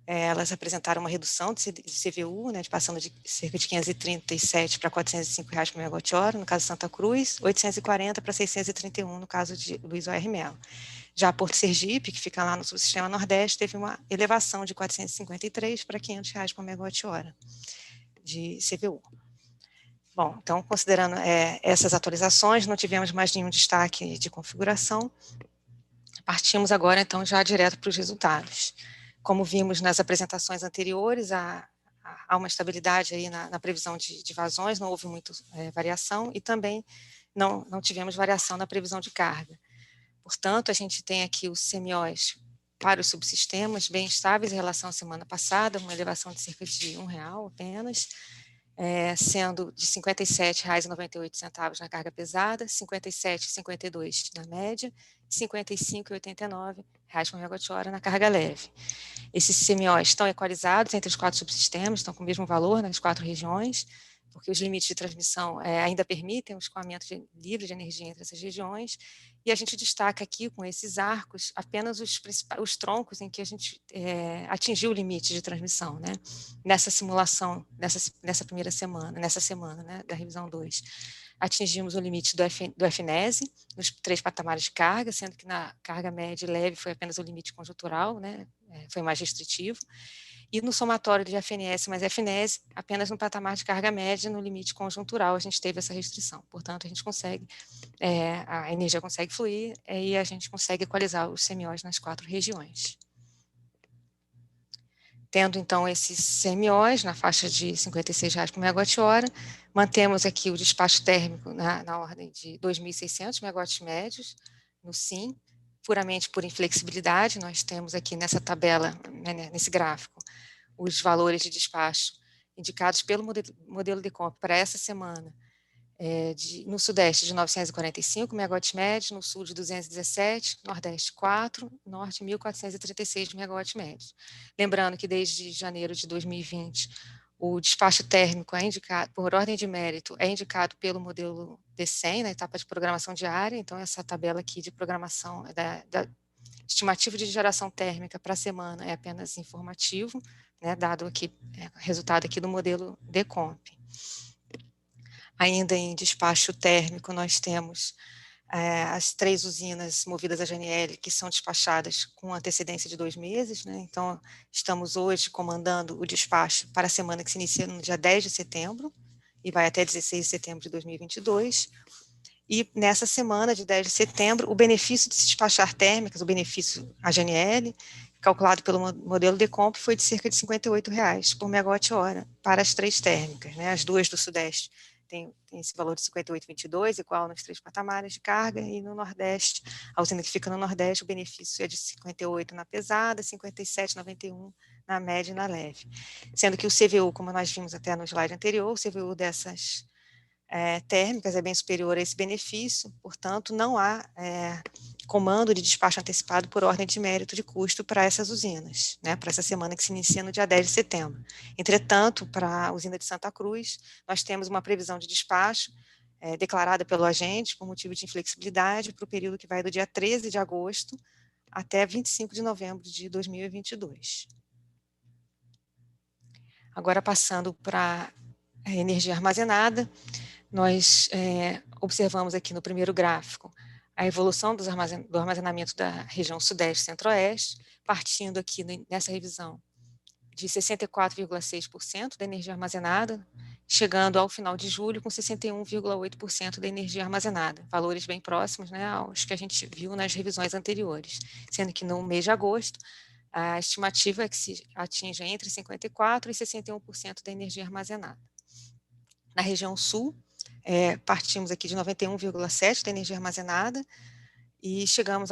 elas apresentaram uma redução de CVU, né, passando de cerca de R$ 537 para R$ 405 por megawatt-hora, no caso de Santa Cruz, 840 para 631 no caso de Luiz O.R. Melo. Já Porto Sergipe, que fica lá no subsistema Nordeste, teve uma elevação de 453 para R$ 500 por megawatt-hora de CVU. Bom, então, considerando essas atualizações, não tivemos mais nenhum destaque de configuração. Partimos agora, então, já direto para os resultados. Como vimos nas apresentações anteriores, há uma estabilidade aí na previsão de vazões, não houve muita variação, e também não tivemos variação na previsão de carga. Portanto, a gente tem aqui os CMOs para os subsistemas bem estáveis em relação à semana passada, uma elevação de cerca de R$1 apenas, sendo de R$ 57,98 na carga pesada, R$ 57,52 na média, e R$ 55,89 por megawatt-hora na carga leve. Esses CMOs estão equalizados entre os 4 subsistemas, estão com o mesmo valor nas 4 regiões, porque os limites de transmissão ainda permitem o escoamento livre de energia entre essas regiões, e a gente destaca aqui, com esses arcos, apenas os troncos em que a gente atingiu o limite de transmissão, né? Nessa simulação, nessa primeira semana, né, da revisão 2. Atingimos o limite do FNESE, nos 3 patamares de carga, sendo que na carga média e leve foi apenas o limite conjuntural, né? Foi mais restritivo. E no somatório de FNS mais FNESE, apenas no patamar de carga média, no limite conjuntural, a gente teve essa restrição. Portanto, a gente consegue, a energia consegue fluir e a gente consegue equalizar os CMOs nas 4 regiões. Tendo, então, esses CMOs na faixa de R$ 56,00 por megawatt-hora, mantemos aqui o despacho térmico na ordem de 2.600 megawatts médios no SIM, puramente por inflexibilidade. Nós temos aqui nessa tabela, né, nesse gráfico, os valores de despacho indicados pelo modelo de compra para essa semana, no Sudeste de 945 megawatts médios, no Sul de 217, Nordeste 4, Norte 1.436 megawatts médios. Lembrando que desde janeiro de 2020, o despacho térmico é indicado, por ordem de mérito, é indicado pelo modelo D100, na etapa de programação diária. Então, essa tabela aqui de programação da estimativa de geração térmica para a semana é apenas informativo, né, dado aqui, resultado aqui do modelo DECOMP. Ainda em despacho térmico, nós temos as 3 usinas movidas a GNL, que são despachadas com antecedência de 2 meses, né? Então, estamos hoje comandando o despacho para a semana que se inicia no dia 10 de setembro e vai até 16 de setembro de 2022. E nessa semana de 10 de setembro, o benefício de se despachar térmicas, o benefício a GNL, calculado pelo modelo DECOMP, foi de cerca de R$ 58,00 por megawatt-hora para as 3 térmicas, né? As 2 do Sudeste tem esse valor de 58,22, igual nos 3 patamares de carga, e no Nordeste, a usina que fica no Nordeste, o benefício é de 58 na pesada, 57,91 na média e na leve. Sendo que o CVU, como nós vimos até no slide anterior, o CVU dessas térmicas é bem superior a esse benefício, portanto, não há comando de despacho antecipado por ordem de mérito de custo para essas usinas, né, para essa semana que se inicia no dia 10 de setembro. Entretanto, para a usina de Santa Cruz, nós temos uma previsão de despacho declarada pelo agente por motivo de inflexibilidade para o período que vai do dia 13 de agosto até 25 de novembro de 2022. Agora, passando para a energia armazenada, nós observamos aqui no primeiro gráfico a evolução do armazenamento da região Sudeste e Centro-Oeste, partindo aqui nessa revisão de 64,6% da energia armazenada, chegando ao final de julho com 61,8% da energia armazenada, valores bem próximos, né, aos que a gente viu nas revisões anteriores, sendo que no mês de agosto a estimativa é que se atinja entre 54% e 61% da energia armazenada. Na região Sul, partimos aqui de 91,7% da energia armazenada e chegaremos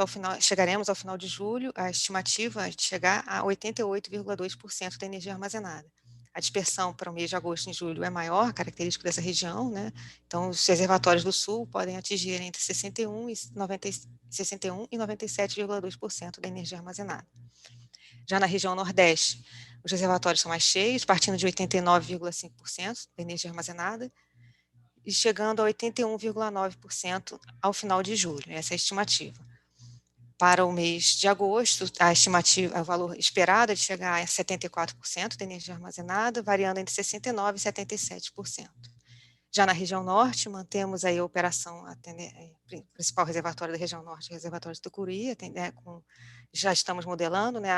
ao final de julho, a estimativa é de chegar a 88,2% da energia armazenada. A dispersão para o mês de agosto e julho é maior, característico dessa região, né? Então, os reservatórios do Sul podem atingir entre 61% e 97,2% da energia armazenada. Já na região Nordeste, os reservatórios são mais cheios, partindo de 89,5% da energia armazenada, e chegando a 81,9% ao final de julho, essa é a estimativa. Para o mês de agosto, a estimativa, o valor esperado é de chegar a 74% da energia armazenada, variando entre 69% e 77%. Já na região Norte, mantemos aí a operação, principal reservatório da região Norte, o reservatório de Tucuruí, já estamos modelando, né,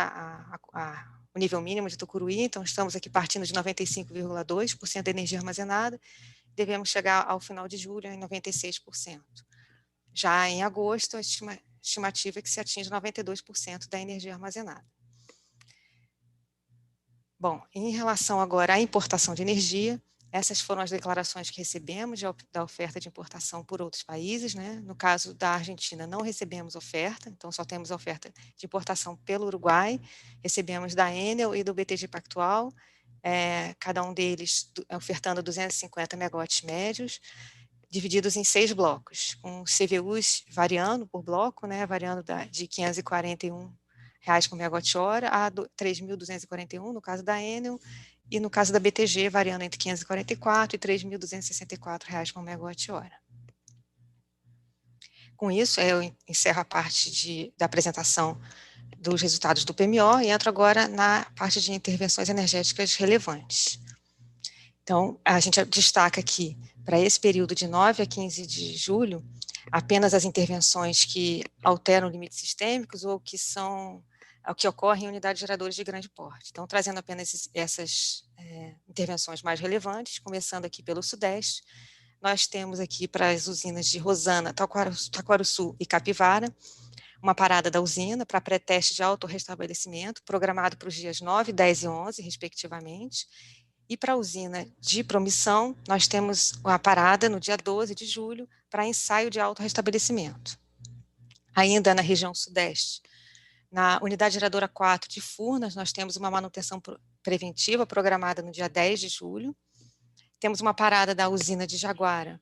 o nível mínimo de Tucuruí, então estamos aqui partindo de 95,2% da energia armazenada, devemos chegar ao final de julho em 96%. Já em agosto, a estimativa é que se atinge 92% da energia armazenada. Bom, em relação agora à importação de energia, essas foram as declarações que recebemos da oferta de importação por outros países, né? No caso da Argentina, não recebemos oferta, então só temos oferta de importação pelo Uruguai, recebemos da Enel e do BTG Pactual, cada um deles ofertando 250 megawatts médios, divididos em 6 blocos, com CVUs variando por bloco, né? Variando de 541 reais por megawatt-hora a 3.241 no caso da Enel, e no caso da BTG, variando entre 544 e 3.264 reais por megawatt-hora. Com isso, eu encerro a parte da apresentação dos resultados do PMO e entro agora na parte de intervenções energéticas relevantes. Então, a gente destaca aqui, para esse período de 9 a 15 de julho, apenas as intervenções que alteram limites sistêmicos ou que ocorrem em unidades geradoras de grande porte. Então, trazendo apenas essas intervenções mais relevantes, começando aqui pelo Sudeste, nós temos aqui para as usinas de Rosana, Taquarussu e Capivara, uma parada da usina para pré-teste de autorrestabelecimento, programado para os dias 9, 10 e 11, respectivamente. E para a usina de Promissão, nós temos a parada no dia 12 de julho para ensaio de autorrestabelecimento. Ainda na região Sudeste, na unidade geradora 4 de Furnas, nós temos uma manutenção preventiva programada no dia 10 de julho. Temos uma parada da usina de Jaguara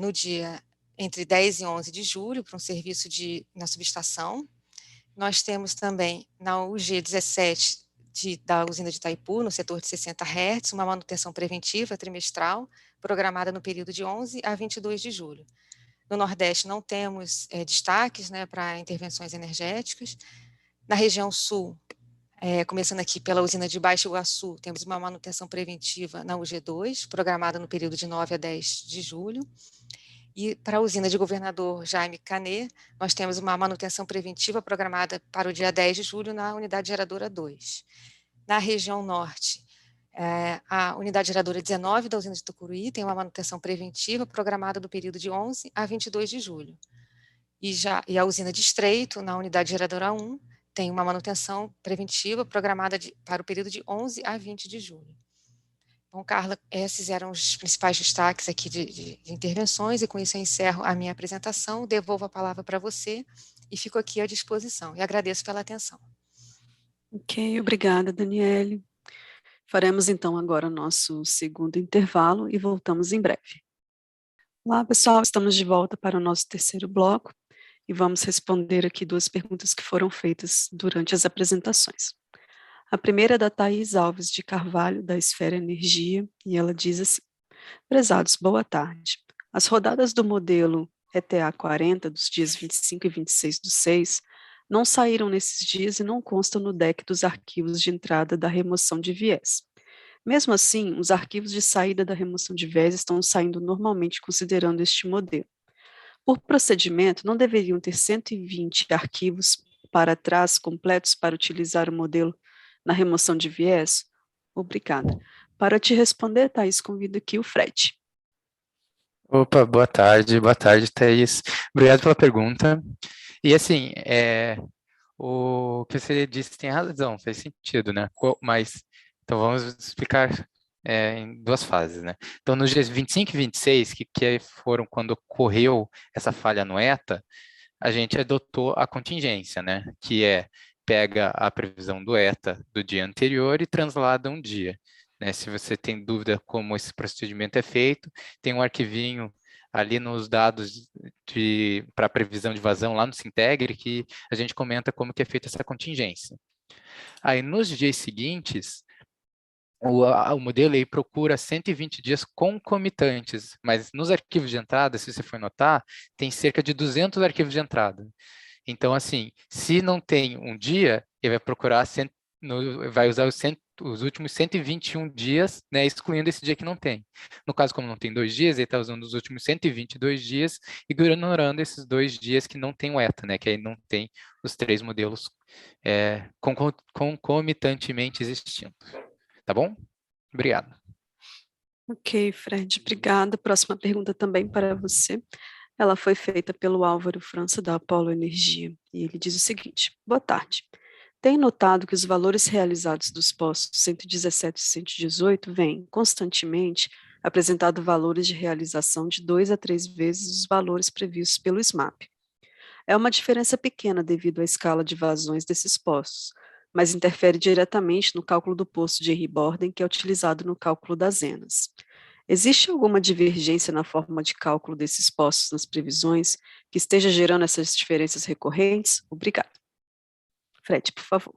no dia entre 10 e 11 de julho, para um serviço na subestação. Nós temos também na UG 17 da usina de Itaipu, no setor de 60 Hz, uma manutenção preventiva trimestral, programada no período de 11 a 22 de julho. No Nordeste não temos destaques, né, para intervenções energéticas. Na região Sul, começando aqui pela usina de Baixo Iguaçu, temos uma manutenção preventiva na UG2, programada no período de 9 a 10 de julho. E para a usina de Governador Jaime Canet, nós temos uma manutenção preventiva programada para o dia 10 de julho na unidade geradora 2. Na região Norte, a unidade geradora 19 da usina de Tucuruí tem uma manutenção preventiva programada do período de 11 a 22 de julho. E a usina de Estreito, na unidade geradora 1, tem uma manutenção preventiva programada para o período de 11 a 20 de julho. Bom, Carla, esses eram os principais destaques aqui de intervenções, e com isso eu encerro a minha apresentação, devolvo a palavra para você e fico aqui à disposição. E agradeço pela atenção. Ok, obrigada, Daniele. Faremos então agora o nosso segundo intervalo e voltamos em breve. Olá, pessoal, estamos de volta para o nosso terceiro bloco e vamos responder aqui 2 perguntas que foram feitas durante as apresentações. A primeira é da Thaís Alves de Carvalho, da Esfera Energia, e ela diz assim: prezados, boa tarde. As rodadas do modelo ETA 40, dos dias 25 e 26 do 6, não saíram nesses dias e não constam no deck dos arquivos de entrada da remoção de viés. Mesmo assim, os arquivos de saída da remoção de viés estão saindo normalmente considerando este modelo. Por procedimento, não deveriam ter 120 arquivos para trás completos para utilizar o modelo na remoção de viés? Obrigada. Para te responder, Thaís, convido aqui o Fred. Opa, boa tarde, Thaís. Obrigado pela pergunta. E assim, o que você disse tem razão, faz sentido, né? Mas, então vamos explicar em 2 fases, né? Então, nos dias 25 e 26, que foram quando ocorreu essa falha no ETA, a gente adotou a contingência, né? Que pega a previsão do ETA do dia anterior e translada um dia. Né? Se você tem dúvida como esse procedimento é feito, tem um arquivinho ali nos dados para previsão de vazão lá no Sintegre que a gente comenta como que é feita essa contingência. Aí, nos dias seguintes, o modelo aí procura 120 dias concomitantes, mas nos arquivos de entrada, se você for notar, tem cerca de 200 arquivos de entrada. Então, assim, se não tem um dia, ele vai procurar, vai usar os últimos 121 dias, né, excluindo esse dia que não tem. No caso, como não tem 2 dias, ele está usando os últimos 122 dias, ignorando esses 2 dias que não tem o ETA, né, que aí não tem os 3 modelos concomitantemente existindo. Tá bom? Obrigado. Ok, Fred, obrigada. Próxima pergunta também para você. Ela foi feita pelo Álvaro França, da Apollo Energia, e ele diz o seguinte: boa tarde. Tenho notado que os valores realizados dos postos 117 e 118 vêm, constantemente, apresentado valores de realização de 2 a 3 vezes os valores previstos pelo SMAP. É uma diferença pequena devido à escala de vazões desses postos, mas interfere diretamente no cálculo do posto de Henry Borden, que é utilizado no cálculo das ENAs. Existe alguma divergência na forma de cálculo desses postos nas previsões que esteja gerando essas diferenças recorrentes? Obrigado. Fred, por favor.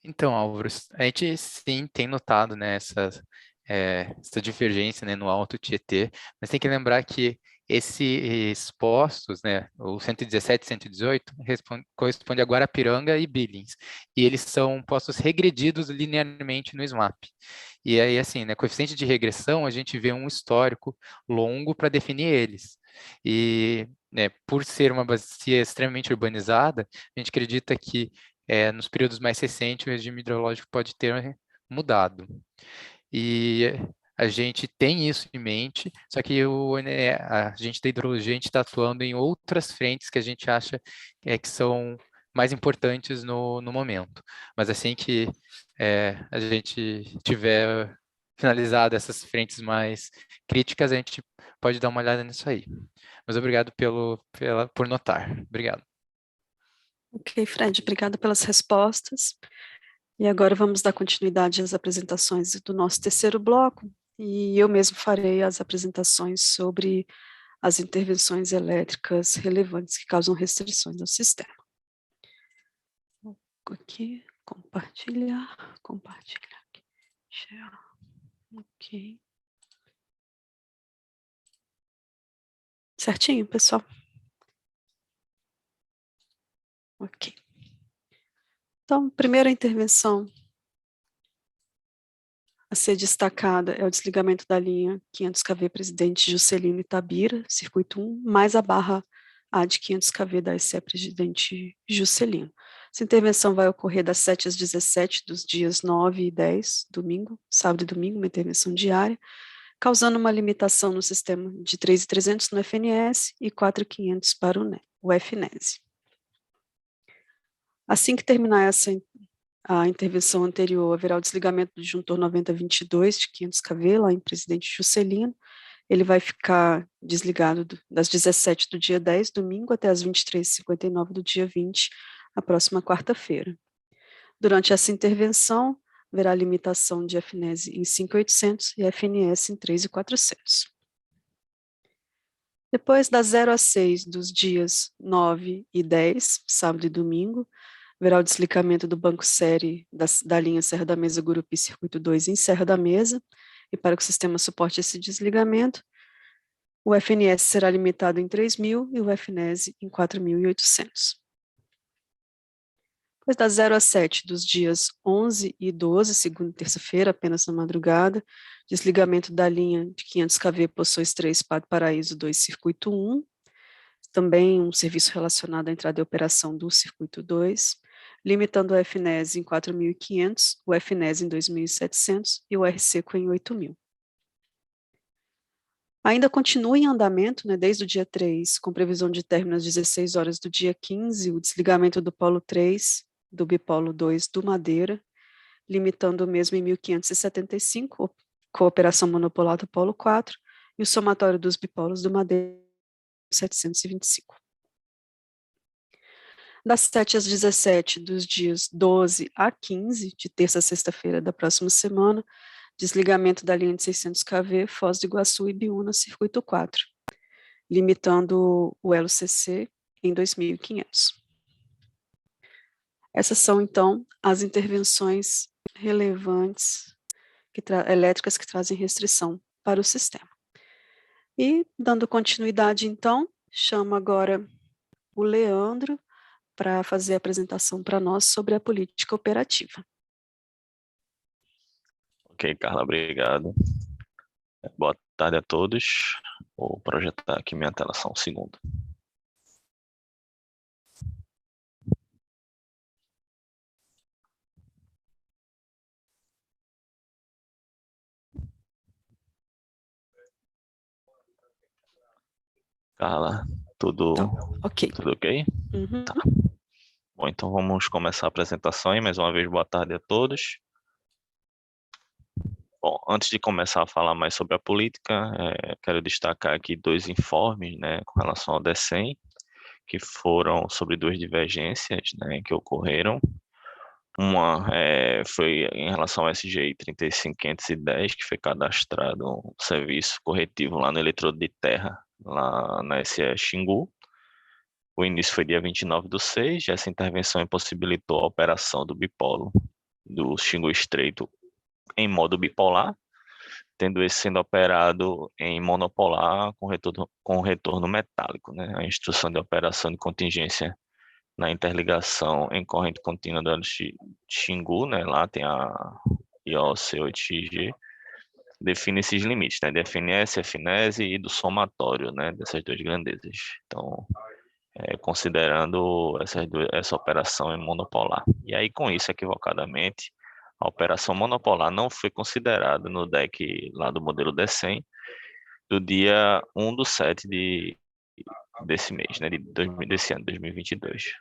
Então, Álvaro, a gente sim tem notado, né, essa divergência, né, no Alto Tietê, mas tem que lembrar que esses postos, né, o 117 e 118, corresponde a Guarapiranga e Billings, e eles são postos regredidos linearmente no SMAP. E aí, assim, né, coeficiente de regressão, a gente vê um histórico longo para definir eles. E, né, por ser uma bacia extremamente urbanizada, a gente acredita que nos períodos mais recentes, o regime hidrológico pode ter mudado. E a gente tem isso em mente, só que a gente da hidrologia, a gente está atuando em outras frentes que a gente acha que são mais importantes no momento. Mas assim que a gente tiver finalizado essas frentes mais críticas, a gente pode dar uma olhada nisso aí. Mas obrigado por notar. Obrigado. Ok, Fred, obrigada pelas respostas. E agora vamos dar continuidade às apresentações do nosso terceiro bloco, e eu mesmo farei as apresentações sobre as intervenções elétricas relevantes que causam restrições ao sistema. Vou aqui, compartilhar aqui, share, ok. Certinho, pessoal? Ok. Então, primeira intervenção a ser destacada é o desligamento da linha 500 kV Presidente Juscelino Itabira, circuito 1, mais a barra A de 500 kV da SE Presidente Juscelino. Essa intervenção vai ocorrer das 7 às 17 dos dias 9 e 10, domingo, sábado e domingo, uma intervenção diária, causando uma limitação no sistema de 3.300 no FNS e 4.500 para o FNES. Assim que terminar a intervenção anterior, haverá o desligamento do disjuntor 9022 de 500 kV, lá em Presidente Juscelino. Ele vai ficar desligado das 17 do dia 10, domingo, até as 23h59 do dia 20, a próxima quarta-feira. Durante essa intervenção, haverá limitação de FNES em 5.800 e FNS em 3.400. Depois, das 0 a 6 dos dias 9 e 10, sábado e domingo, haverá o desligamento do banco série da linha Serra da Mesa Gurupi Circuito 2 em Serra da Mesa, e para que o sistema suporte esse desligamento, o FNS será limitado em 3.000 e o FNES em 4.800. Depois das 0 a 7 dos dias 11 e 12, segunda e terça-feira, apenas na madrugada, desligamento da linha de 500 kV Poções 3 Paraíso 2 Circuito 1, também um serviço relacionado à entrada e operação do Circuito 2, limitando o FNES em 4.500, o FNES em 2.700 e o RSECO em 8.000. Ainda continua em andamento, né, desde o dia 3, com previsão de término às 16 horas do dia 15, o desligamento do Polo 3, do Bipolo 2 do Madeira, limitando o mesmo em 1.575, com a operação monopolar do Polo 4, e o somatório dos bipolos do Madeira, 725. Das 7 às 17 dos dias 12 a 15, de terça a sexta-feira da próxima semana, desligamento da linha de 600 kV Foz do Iguaçu e Biúna, circuito 4, limitando o LCC em 2.500. Essas são, então, as intervenções relevantes elétricas que trazem restrição para o sistema. E, dando continuidade, então, chamo agora o Leandro para fazer a apresentação para nós sobre a política operativa. Ok, Carla, obrigado. Boa tarde a todos. Vou projetar aqui minha tela só um segundo. Carla, tudo, Então, ok. tudo ok? Uhum. Tá. Bom, então vamos começar a apresentação e mais uma vez boa tarde a todos. Bom, antes de começar a falar mais sobre a política, quero destacar aqui dois informes, né, com relação ao DECEM, que foram sobre duas divergências, né, que ocorreram. Uma foi em relação ao SGI 35510, que foi cadastrado um serviço corretivo lá no eletrodo de terra, lá na SE Xingu. O início foi dia 29/6, e essa intervenção impossibilitou a operação do bipolo do Xingu Estreito em modo bipolar, tendo esse sendo operado em monopolar com retorno metálico, né? A instrução de operação de contingência na interligação em corrente contínua do Xingu, né? Lá tem a IOC8XG, define esses limites, né? De FNS, FNES e do somatório, né? Dessas duas grandezas. Então, considerando essa operação em monopolar. E aí, com isso, equivocadamente, a operação monopolar não foi considerada no deck lá do modelo DECEM do dia 1/7 desse mês, né, desse ano, 2022.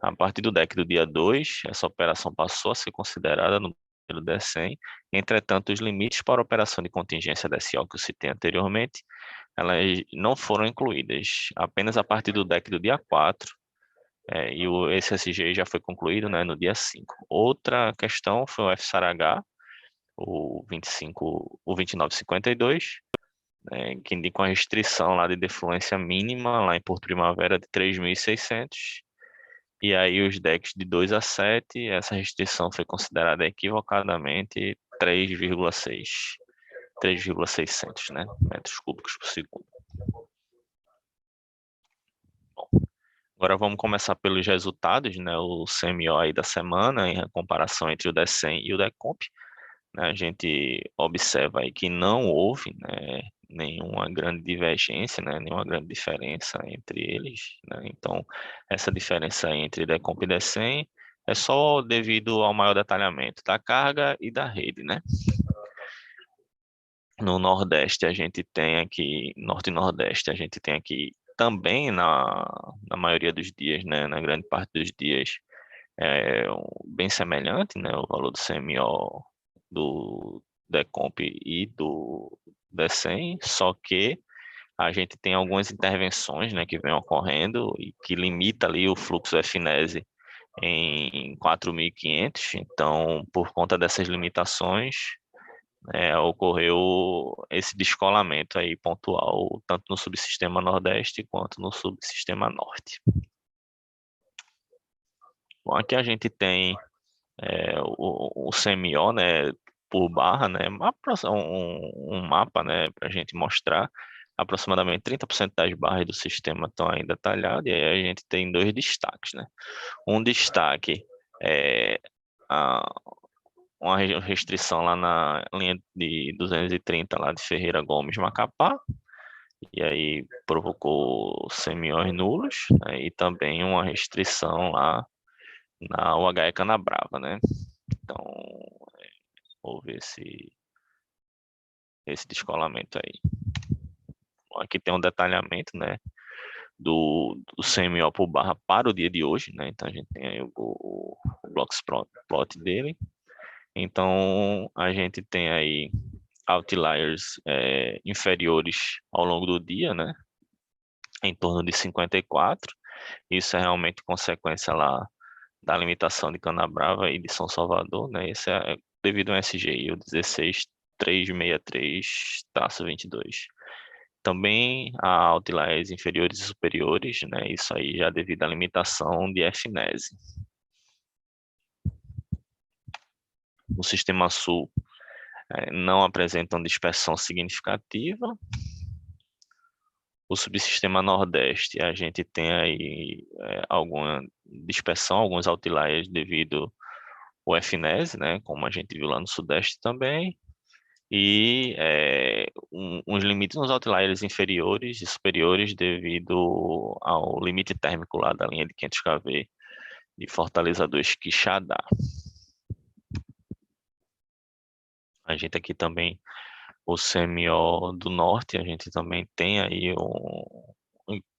A partir do deck do dia 2, essa operação passou a ser considerada no modelo DECEM. Entretanto, os limites para a operação de contingência DSO que eu citei anteriormente, elas não foram incluídas. Apenas a partir do deck do dia 4, e o SSG já foi concluído, né, no dia 5. Outra questão foi o FSARH, o 2952, que indica uma restrição lá de defluência mínima lá em Porto Primavera de 3.600. E aí os decks de 2 a 7, essa restrição foi considerada equivocadamente 3,600, né, metros cúbicos por segundo. Agora vamos começar pelos resultados, né? O CMO aí da semana, em comparação entre o DECEM e o DECOMP. Né? A gente observa aí que não houve, né, nenhuma grande divergência, né, nenhuma grande diferença entre eles. Né? Então, essa diferença entre DECOMP e DECEM é só devido ao maior detalhamento da carga e da rede, né? No Nordeste a gente tem aqui, Norte e Nordeste a gente tem aqui também na maioria dos dias, né, na grande parte dos dias, bem semelhante, né, o valor do CMO do DECOMP e do DECEM, só que a gente tem algumas intervenções, né, que vêm ocorrendo e que limita ali o fluxo FNES em 4.500. Então, por conta dessas limitações, ocorreu esse descolamento aí pontual, tanto no subsistema Nordeste quanto no subsistema Norte. Bom, aqui a gente tem o CMO, né, por barra, né, um mapa, né, para a gente mostrar. Aproximadamente 30% das barras do sistema estão ainda detalhadas, e aí a gente tem dois destaques, né. Um destaque é uma restrição lá na linha de 230 lá de Ferreira Gomes Macapá, e aí provocou CMOs nulos, né, e também uma restrição lá na UHE Canabrava, né? Então, houve esse descolamento aí. Aqui tem um detalhamento, né, do CMO por barra para o dia de hoje, né? Então, a gente tem aí o Blockplot dele. Então, a gente tem aí outliers inferiores ao longo do dia, né? Em torno de 54. Isso é realmente consequência lá da limitação de Canabrava e de São Salvador, né? Esse é devido ao SGI, o 16363-22. Também há outliers inferiores e superiores, né? Isso aí já devido à limitação de FNES. No Sistema Sul, não apresentam dispersão significativa. O subsistema Nordeste, a gente tem aí alguma dispersão, alguns outliers devido ao FNES, né, como a gente viu lá no Sudeste também, e uns limites nos outliers inferiores e superiores devido ao limite térmico lá da linha de 500 kV de Fortaleza 2 Quixadá. A gente aqui também, o CMO do Norte, a gente também tem aí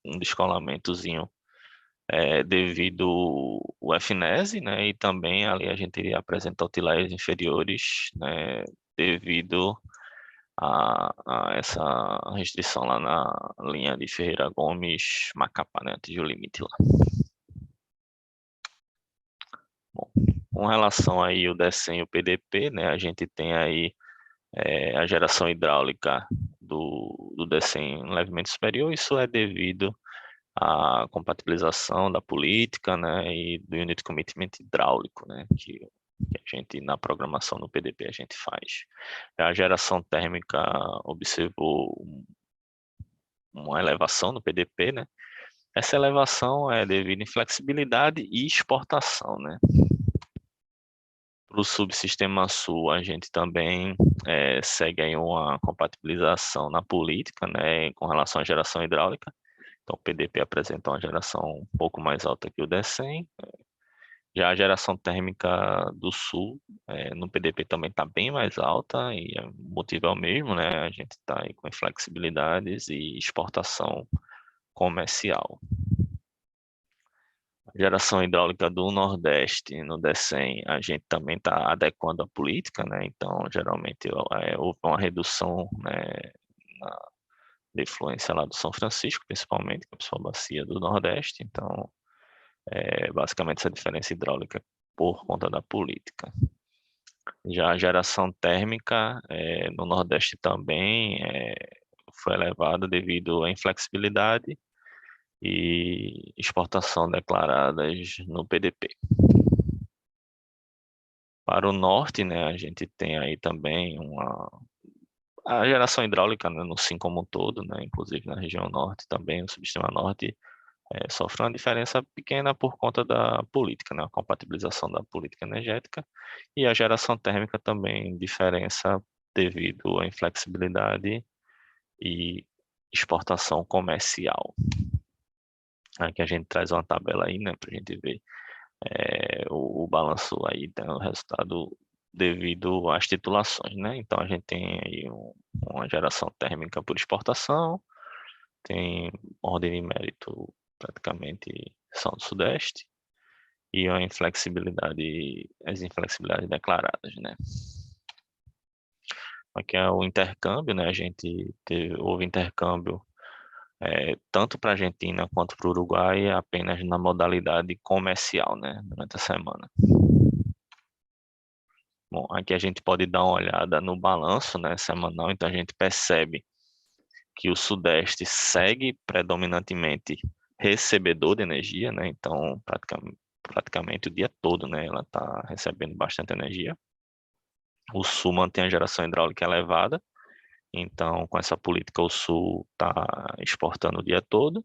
um descolamentozinho devido o FNES, né, e também ali a gente iria apresentar utilares inferiores, né, devido a essa restrição lá na linha de Ferreira Gomes, Macapá, né, atingiu o limite lá. Bom, com relação aí o DECEM e o PDP, né, a gente tem aí a geração hidráulica do DECEM levemente superior. Isso é devido à compatibilização da política, né, e do Unit Commitment hidráulico, né, que a gente, na programação no PDP, a gente faz. A geração térmica observou uma elevação no PDP, né? Essa elevação é devido à inflexibilidade e exportação, né? Para o subsistema sul, a gente também segue aí uma compatibilização na política, né, com relação à geração hidráulica. Então, o PDP apresenta uma geração um pouco mais alta que o DECEM. Já a geração térmica do sul, no PDP também está bem mais alta, e o motivo é o mesmo, né? A gente está aí com inflexibilidades e exportação comercial. Geração hidráulica do Nordeste, no DECEM, a gente também está adequando a política, né? Então, geralmente, houve uma redução, né, de influência lá do São Francisco, principalmente, que é a principal bacia do Nordeste. Então, basicamente, essa diferença hidráulica por conta da política. Já a geração térmica no Nordeste também foi elevada devido à inflexibilidade e exportação declaradas no PDP. Para o norte, né, a gente tem aí também a geração hidráulica, né, no SIM como um todo, né, inclusive na região norte também, o subsistema norte sofre uma diferença pequena por conta da política, né, a compatibilização da política energética, e a geração térmica também diferença devido à inflexibilidade e exportação comercial. Aqui a gente traz uma tabela aí, né, para a gente ver o balanço aí, né, o resultado devido às titulações, né? Então a gente tem aí uma geração térmica por exportação, tem ordem de mérito praticamente são do Sudeste, e as inflexibilidades declaradas, né? Aqui é o intercâmbio, né? Houve intercâmbio tanto para a Argentina quanto para o Uruguai, apenas na modalidade comercial, né, durante a semana. Bom, aqui a gente pode dar uma olhada no balanço, né, semanal, então a gente percebe que o Sudeste segue predominantemente recebedor de energia, né, então praticamente o dia todo, né, ela está recebendo bastante energia. O Sul mantém a geração hidráulica elevada, então com essa política o Sul está exportando o dia todo.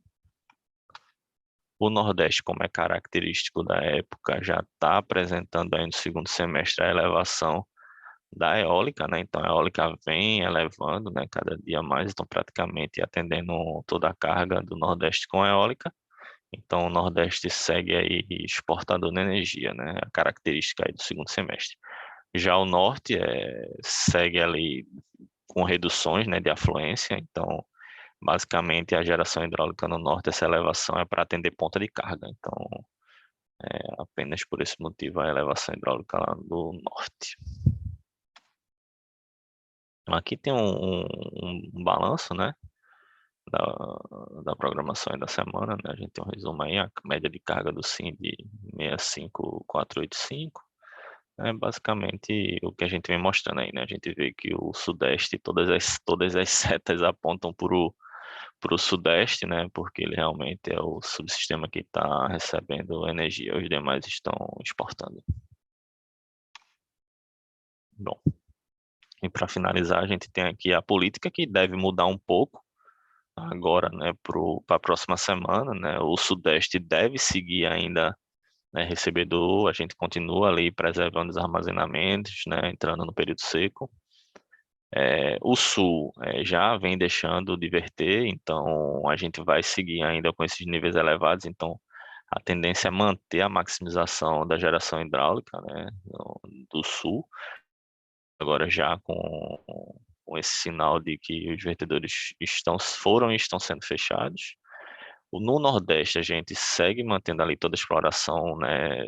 O Nordeste, como é característico da época, já está apresentando aí no segundo semestre a elevação da eólica, né? Então a eólica vem elevando, né, cada dia mais, então praticamente atendendo toda a carga do Nordeste com a eólica. Então o Nordeste segue aí exportador de energia, né? A característica aí do segundo semestre. Já o Norte segue ali com reduções, né, de afluência, então basicamente a geração hidráulica no Norte, essa elevação é para atender ponta de carga, então apenas por esse motivo a elevação hidráulica lá do Norte. Aqui tem um balanço, né, da programação aí da semana, né? A gente tem um resumo aí, a média de carga do SIM de 65485, basicamente o que a gente vem mostrando aí, né? A gente vê que o Sudeste, todas as setas apontam para o Sudeste, né? Porque ele realmente é o subsistema que está recebendo energia, os demais estão exportando. Bom, e para finalizar, a gente tem aqui a política que deve mudar um pouco agora, né, para a próxima semana, né? O Sudeste deve seguir ainda, né, recebedor, a gente continua ali preservando os armazenamentos, né, entrando no período seco. O Sul já vem deixando de verter, então a gente vai seguir ainda com esses níveis elevados, então a tendência é manter a maximização da geração hidráulica, né, do Sul, agora já com esse sinal de que os vertedores foram e estão sendo fechados. No Nordeste, a gente segue mantendo ali toda a exploração, né,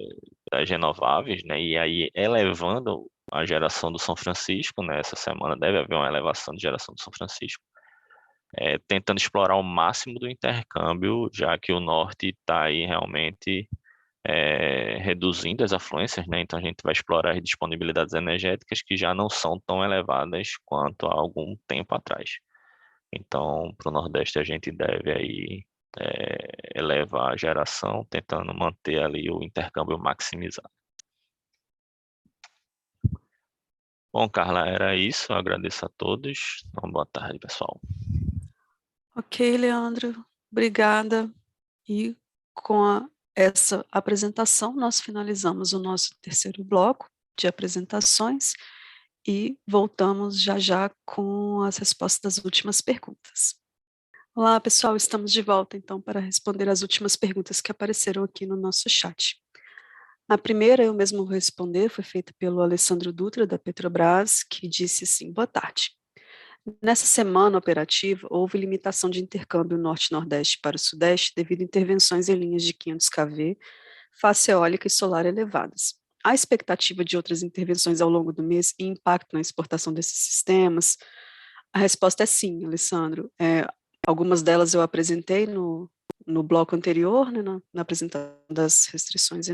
das renováveis, né, e aí elevando a geração do São Francisco, né, essa semana deve haver uma elevação de geração do São Francisco, tentando explorar o máximo do intercâmbio, já que o Norte está aí realmente reduzindo as afluências, né, então a gente vai explorar as disponibilidades energéticas que já não são tão elevadas quanto há algum tempo atrás. Então, para o Nordeste, a gente deve aí elevar a geração, tentando manter ali o intercâmbio maximizado. Bom, Carla, era isso. Eu agradeço a todos. Uma boa tarde, pessoal. Ok, Leandro, obrigada. E com essa apresentação, nós finalizamos o nosso terceiro bloco de apresentações e voltamos já já com as respostas das últimas perguntas. Olá, pessoal, estamos de volta, então, para responder as últimas perguntas que apareceram aqui no nosso chat. A primeira, eu mesmo vou responder, foi feita pelo Alessandro Dutra, da Petrobras, que disse assim: boa tarde. Nessa semana operativa, houve limitação de intercâmbio norte-nordeste para o sudeste devido a intervenções em linhas de 500 kV, face eólica e solar elevadas. Há expectativa de outras intervenções ao longo do mês e impacto na exportação desses sistemas? A resposta é sim, Alessandro. Algumas delas eu apresentei no bloco anterior, né, na apresentação das restrições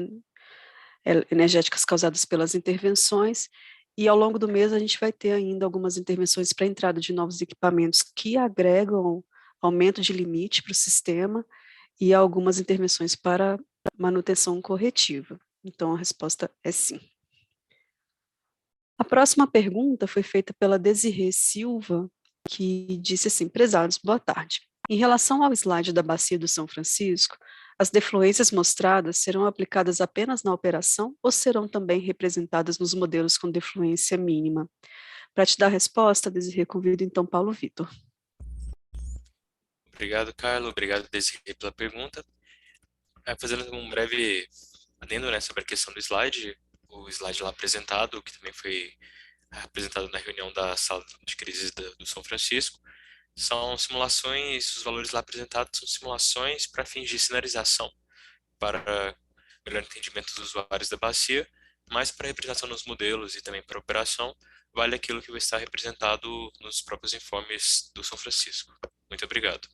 energéticas causadas pelas intervenções, e ao longo do mês a gente vai ter ainda algumas intervenções para a entrada de novos equipamentos que agregam aumento de limite para o sistema e algumas intervenções para manutenção corretiva. Então a resposta é sim. A próxima pergunta foi feita pela Desirê Silva, que disse assim: prezados, boa tarde. Em relação ao slide da Bacia do São Francisco, as defluências mostradas serão aplicadas apenas na operação ou serão também representadas nos modelos com defluência mínima? Para te dar a resposta, Desirê, convido então Paulo Vitor. Obrigado, Carlos. Obrigado, Desirê, pela pergunta. Fazendo um breve adendo, né, sobre a questão do slide, o slide lá apresentado, que também foi apresentado na reunião da sala de crises do São Francisco, são simulações, os valores lá apresentados são simulações para fins de sinalização, para melhor entendimento dos usuários da bacia, mas para representação nos modelos e também para operação, vale aquilo que vai estar representado nos próprios informes do São Francisco. Muito obrigado.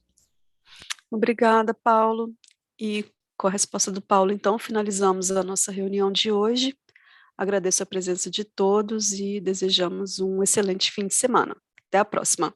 Obrigada, Paulo. E com a resposta do Paulo, então, finalizamos a nossa reunião de hoje. Agradeço a presença de todos e desejamos um excelente fim de semana. Até a próxima.